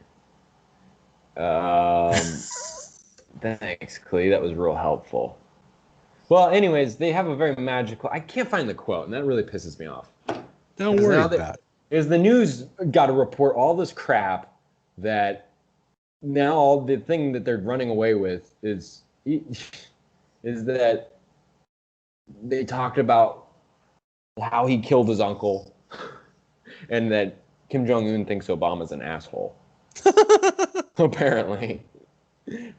Thanks, Clee. That was real helpful. Well, anyways, they have a very magical. I can't find the quote, and that really pisses me off. Don't worry about it. Is the news got to report all this crap that now all the thing that they're running away with is that they talked about how he killed his uncle, and that Kim Jong-un thinks Obama's an asshole. Apparently.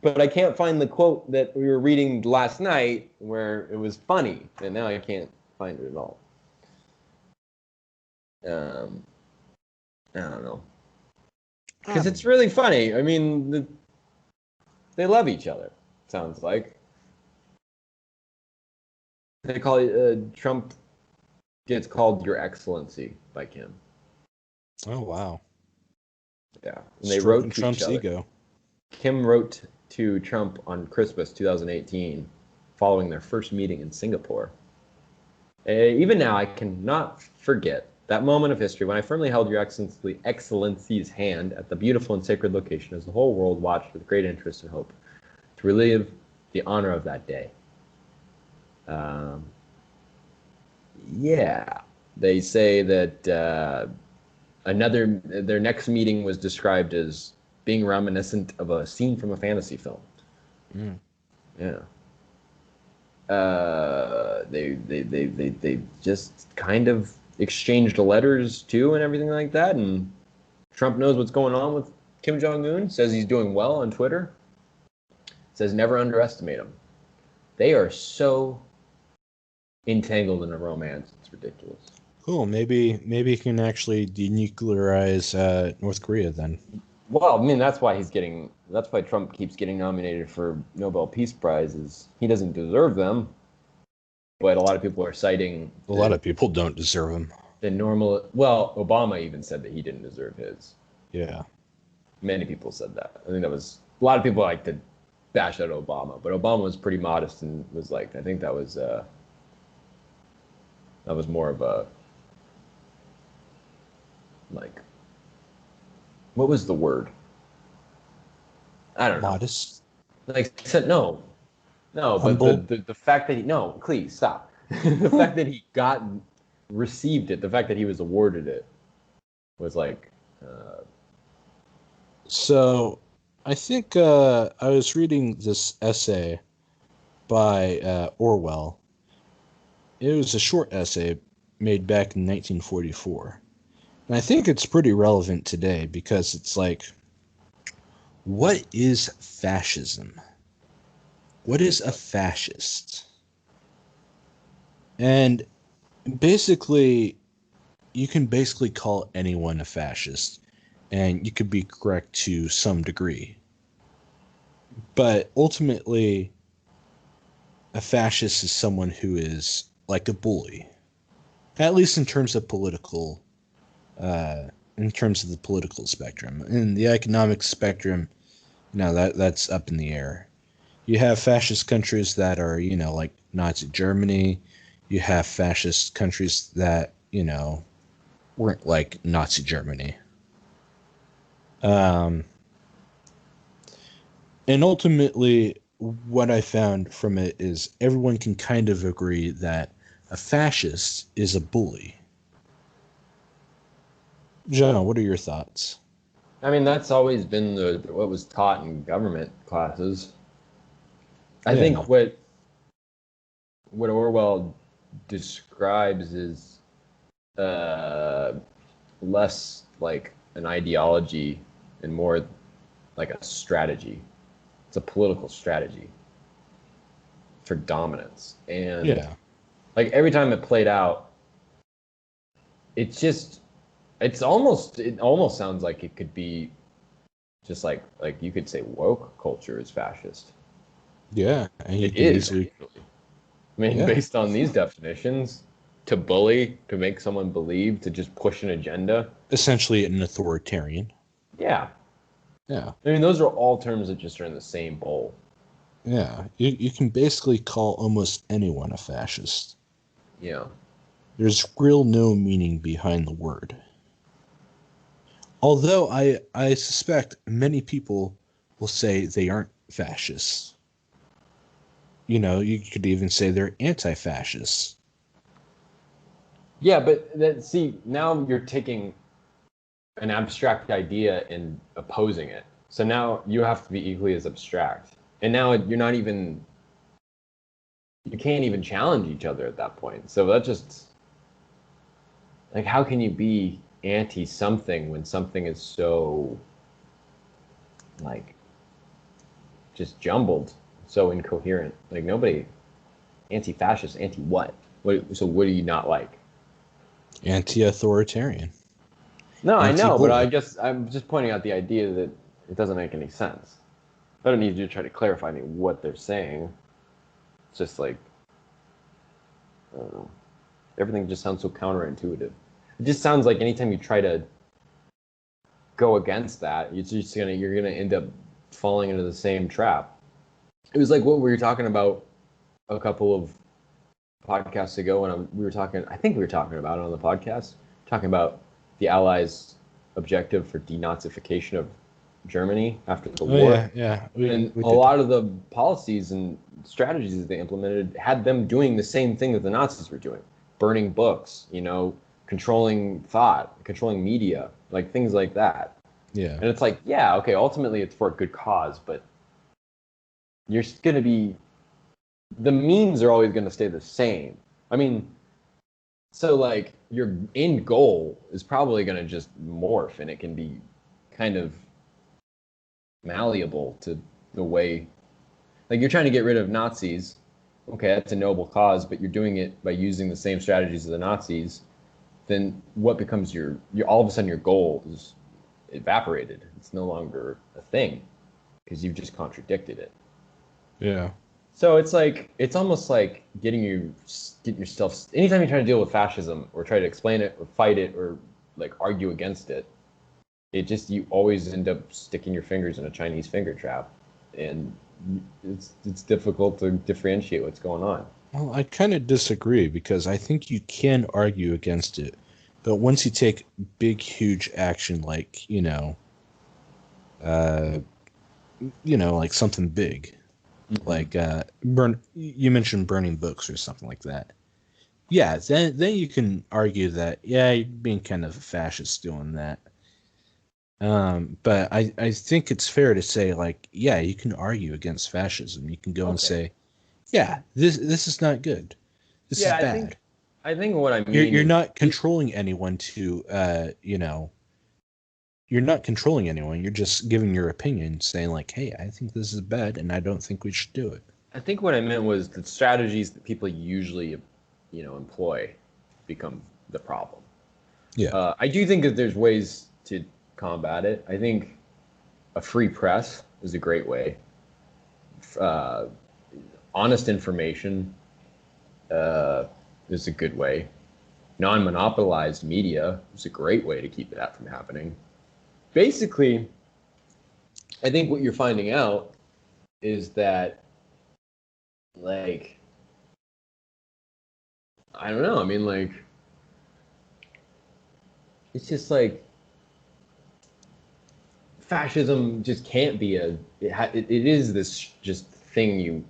But I can't find the quote that we were reading last night where it was funny, and now I can't find it at all. I don't know. Because it's really funny. I mean, they love each other, sounds like. They call it, Trump gets called Your Excellency by Kim. Oh, wow. Yeah. And they wrote to Trump's each other. ego. Kim wrote to Trump on Christmas 2018, following their first meeting in Singapore. Even now, I cannot forget that moment of history when I firmly held Your Excellency's hand at the beautiful and sacred location as the whole world watched with great interest and hope to relive the honor of that day. Yeah, they say that their next meeting was described as being reminiscent of a scene from a fantasy film. Mm. Yeah. They just kind of exchanged letters too and everything like that. And Trump knows what's going on with Kim Jong-un. Says he's doing well on Twitter. Says never underestimate him. They are so entangled in a romance. It's ridiculous. Cool. Maybe he can actually denuclearize North Korea then. Well, I mean, that's why Trump keeps getting nominated for Nobel Peace Prizes. He doesn't deserve them, but a lot of people are citing. A lot of people don't deserve them. Well, Obama even said that he didn't deserve his. Yeah. Many people said that. I think a lot of people like to bash out Obama, but Obama was pretty modest and was like, I think that was more of a, like, what was the word? I don't know. Modest. Like I said, no, Humble. but the fact that please stop. The fact that he received it, the fact that he was awarded it, was like. So, I think I was reading this essay by Orwell. It was a short essay made back in 1944. And I think it's pretty relevant today because it's like, what is fascism? What is a fascist? And basically, you can basically call anyone a fascist, and you could be correct to some degree. But ultimately, a fascist is someone who is like a bully, at least in terms of political. In terms of the political spectrum. In the economic spectrum, that's up in the air. You have fascist countries that are, like Nazi Germany. You have fascist countries that, weren't like Nazi Germany. And ultimately, what I found from it is everyone can kind of agree that a fascist is a bully. John, what are your thoughts? I mean, that's always been what was taught in government classes. I think what Orwell describes is less like an ideology and more like a strategy. It's a political strategy for dominance. And like every time it played out, it almost sounds like it could be just like you could say woke culture is fascist. Yeah, and it is. I mean, based on these definitions, to bully, to make someone believe, to just push an agenda. Essentially an authoritarian. Yeah. Yeah. I mean, those are all terms that just are in the same bowl. Yeah. You can basically call almost anyone a fascist. Yeah. There's real no meaning behind the word. Although I suspect many people will say they aren't fascists. You know, you could even say they're anti-fascists. Yeah, but see, now you're taking an abstract idea and opposing it. So now you have to be equally as abstract. And now you're not even, you can't even challenge each other at that point. So that just, like, how can you be anti something when something is so, like, just jumbled, so incoherent? Like, nobody, anti fascist, anti what? So what do you not like? Anti-authoritarian. No, I know, but Anti-bully. I'm just pointing out the idea that it doesn't make any sense. I don't need you to try to clarify me what they're saying. It's just like, I don't know. Everything just sounds so counterintuitive. It just sounds like anytime you try to go against that, you're gonna end up falling into the same trap. It was like what we were talking about a couple of podcasts ago when we were talking. I think we were talking about it on the podcast, talking about the Allies' objective for denazification of Germany after the war. Yeah. And We a did. lot of the policies and strategies that they implemented had them doing the same thing that the Nazis were doing: burning books, controlling thought, controlling media, like things like that. Yeah. And it's like, yeah, okay, ultimately it's for a good cause, but you're going to be, the means are always going to stay the same. I mean, so like your end goal is probably going to just morph, and it can be kind of malleable to the way, like, you're trying to get rid of Nazis. Okay, that's a noble cause, but you're doing it by using the same strategies as the Nazis. Then what becomes your all of a sudden your goal is evaporated. It's no longer a thing because you've just contradicted it. Yeah. So it's like, it's almost like getting yourself, anytime you try to deal with fascism or try to explain it or fight it or like argue against it, you always end up sticking your fingers in a Chinese finger trap, and it's difficult to differentiate what's going on. Well, I kind of disagree because I think you can argue against it, but once you take big, huge action, like like something big, like you mentioned burning books or something like that. Yeah, then you can argue that you're being kind of a fascist doing that. But I think it's fair to say, like, yeah, you can argue against fascism. You can go and say, yeah, this is not good. This is Yeah, bad. I think what I mean You're is, not controlling anyone to you're not controlling anyone. You're just giving your opinion, saying like, hey, I think this is bad, and I don't think we should do it. I think what I meant was the strategies that people usually, employ become the problem. Yeah. I do think that there's ways to combat it. I think a free press is a great way. Uh, Honest information is a good way. Non-monopolized media is a great way to keep that from happening. Basically, I think what you're finding out is that, like, I don't know. I mean, like, it's just like fascism just can't be it is this just thing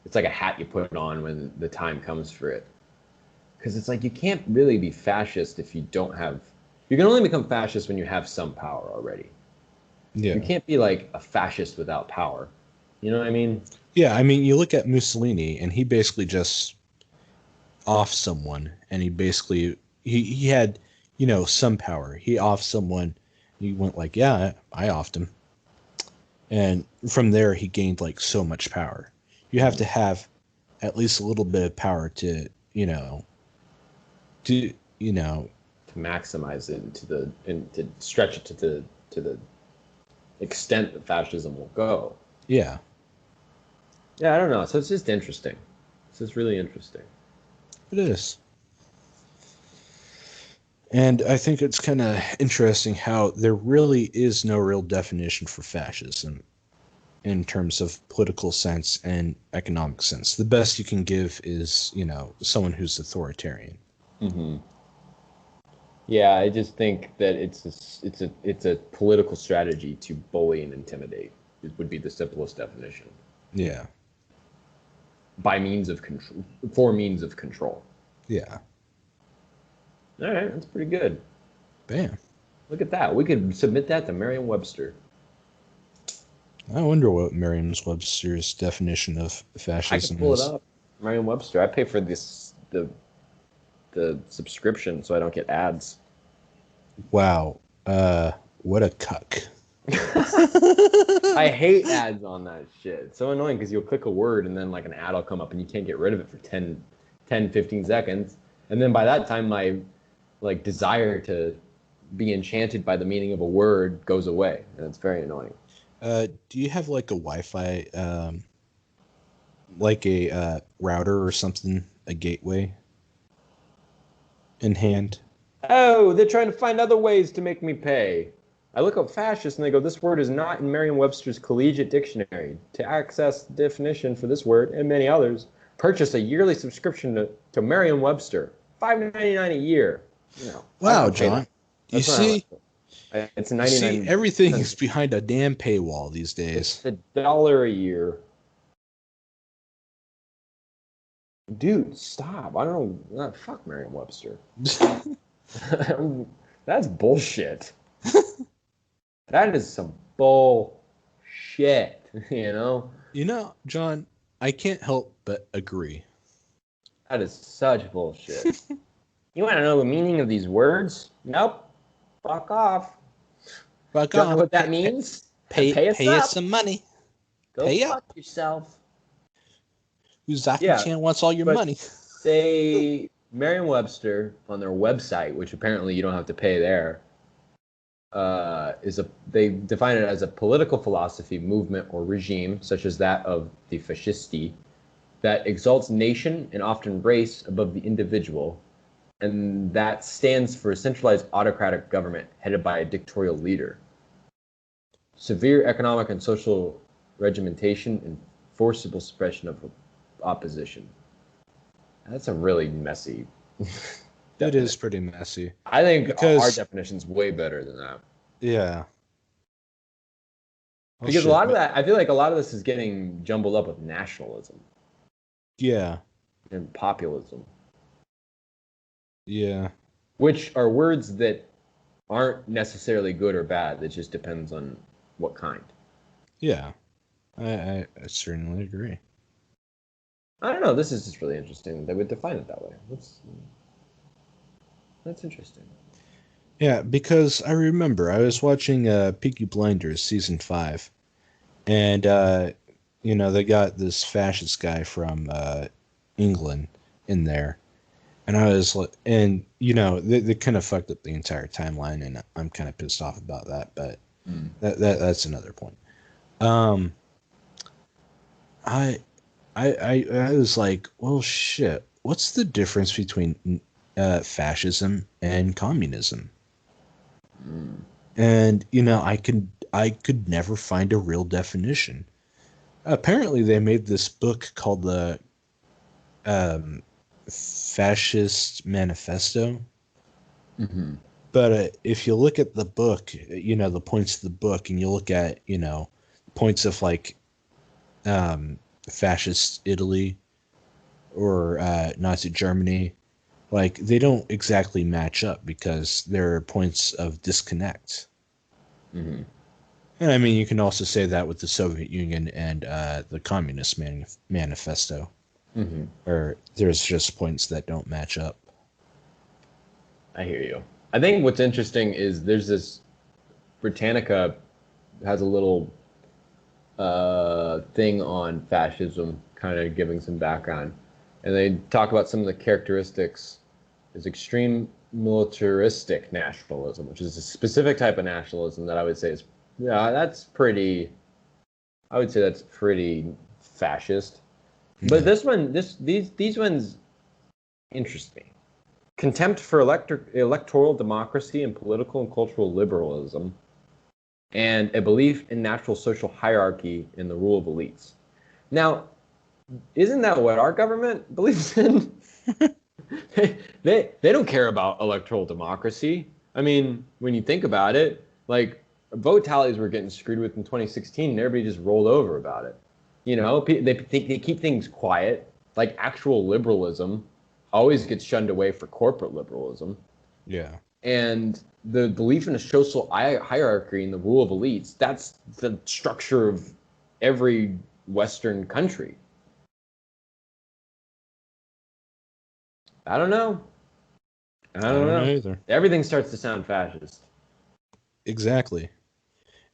it's like a hat you put on when the time comes for it. Because it's like you can't really be fascist if you don't have, you can only become fascist when you have some power already. Yeah. You can't be like a fascist without power. You know what I mean? Yeah, I mean, you look at Mussolini, and he basically just off someone, and he had some power. He offed someone. He went like, yeah, I offed him, and from there he gained like so much power. You have to have at least a little bit of power to to To maximize it and to stretch it to the extent that fascism will go. yeah. Yeah, I don't know. So it's just interesting. This is really interesting. It is. And I think it's kind of interesting how there really is no real definition for fascism in terms of political sense and economic sense. The best you can give is, someone who's authoritarian. Hmm. Yeah, I just think that it's a political strategy to bully and intimidate. It would be the simplest definition. Yeah. By means of control, for means of control. Yeah. All right, that's pretty good. Bam. Look at that. We could submit that to Merriam-Webster. I wonder what Merriam-Webster's definition of I could fascism pull it is. up. Merriam-Webster. I pay for the subscription so I don't get ads. Wow. What a cuck. I hate ads on that shit. It's so annoying because you'll click a word and then like an ad will come up and you can't get rid of it for 15 seconds. And then by that time, my like desire to be enchanted by the meaning of a word goes away. And it's very annoying. Do you have like a Wi-Fi, like a router or something, a gateway in hand? Oh, they're trying to find other ways to make me pay. I look up fascist and they go, this word is not in Merriam-Webster's collegiate dictionary. To access the definition for this word and many others, purchase a yearly subscription to Merriam-Webster. $5.99 a year. Wow, John. You That's not how see, it's you see, 99 everything cents. is behind a damn paywall these days. It's $1 a year. Dude, stop. I don't know. Fuck Merriam-Webster. That's bullshit. That is some bullshit, you know? John, I can't help but agree. That is such bullshit. You want to know the meaning of these words? Nope. Fuck off. Fuck Don't know off. what that means? Pay us us up. some money. Go Pay fuck up. yourself. Yeah, Uzaki-chan wants all your but money. they Merriam-Webster on their website, which apparently you don't have to pay there, they define it as a political philosophy, movement, or regime, such as that of the fascisti, that exalts nation and often race above the individual, and that stands for a centralized autocratic government headed by a dictatorial leader. Severe economic and social regimentation and forcible suppression of opposition. That's a really messy It definition. is pretty messy. I think our Because, definition's way better than that. yeah. Oh, Because a shit. lot of that, I feel like a lot of this is getting jumbled up with nationalism Yeah. and populism, Yeah. which are words that aren't necessarily good or bad. It just depends on what kind. Yeah. I certainly agree. I don't know. This is just really interesting that they would define it that way. That's interesting. Yeah, because I remember I was watching Peaky Blinders season 5, and they got this fascist guy from England in there, and I was like, and they kind of fucked up the entire timeline, and I'm kind of pissed off about that, but Mm. that's another point. Um, I I was like, well, shit, what's the difference between fascism and communism? Mm. And I could never find a real definition. Apparently, they made this book called the Fascist Manifesto. Mm-hmm. But if you look at the book, the points of the book, and you look at points of like fascist Italy or Nazi Germany, like they don't exactly match up because there are points of disconnect. Mm-hmm. And I mean, you can also say that with the Soviet Union and the Communist Manifesto, Mm-hmm. where there's just points that don't match up. I hear you. I think what's interesting is there's this Britannica has a little thing on fascism, kind of giving some background, and they talk about some of the characteristics. Is extreme militaristic nationalism, which is a specific type of nationalism that I would say is, yeah, that's pretty. I would say that's pretty fascist. But Yeah. this one, these ones interest me contempt for electoral democracy and political and cultural liberalism, and a belief in natural social hierarchy and the rule of elites. Now, isn't that what our government believes in? they don't care about electoral democracy. I mean, when you think about it, like vote tallies were getting screwed with in 2016, and everybody just rolled over about it. You know, they keep things quiet. Like actual liberalism always gets shunned away for corporate liberalism. Yeah. And the belief in a social hierarchy and the rule of elites, that's the structure of every Western country. I don't know. I don't know either. Everything starts to sound fascist. Exactly.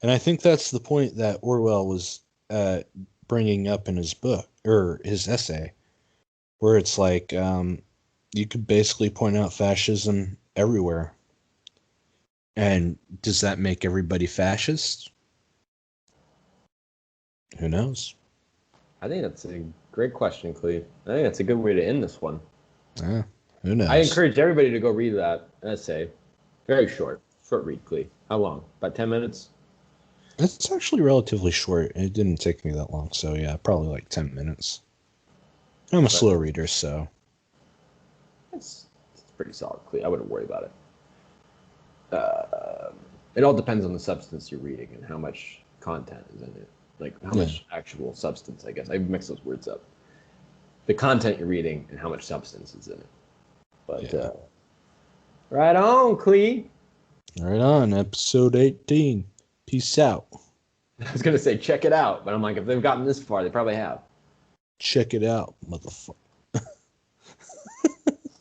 And I think that's the point that Orwell was bringing up in his book or his essay, where it's like you could basically point out fascism everywhere. And does that make everybody fascist? Who knows? I think that's a great question, Cleve. I think that's a good way to end this one. Who knows? I encourage everybody to go read that essay. Very short read, Cleve. How long? About 10 minutes? It's actually relatively short. It didn't take me that long, so yeah, probably like 10 minutes. I'm a slow reader, so it's pretty solid, Cleve. I wouldn't worry about it. It all depends on the substance you're reading and how much content is in it. Like how much actual substance, I guess. I mix those words up. The content you're reading and how much substance is in it. But right on, Cleve. Right on, episode 18. Peace out. I was going to say check it out, but I'm like, if they've gotten this far, they probably have. Check it out, motherfucker.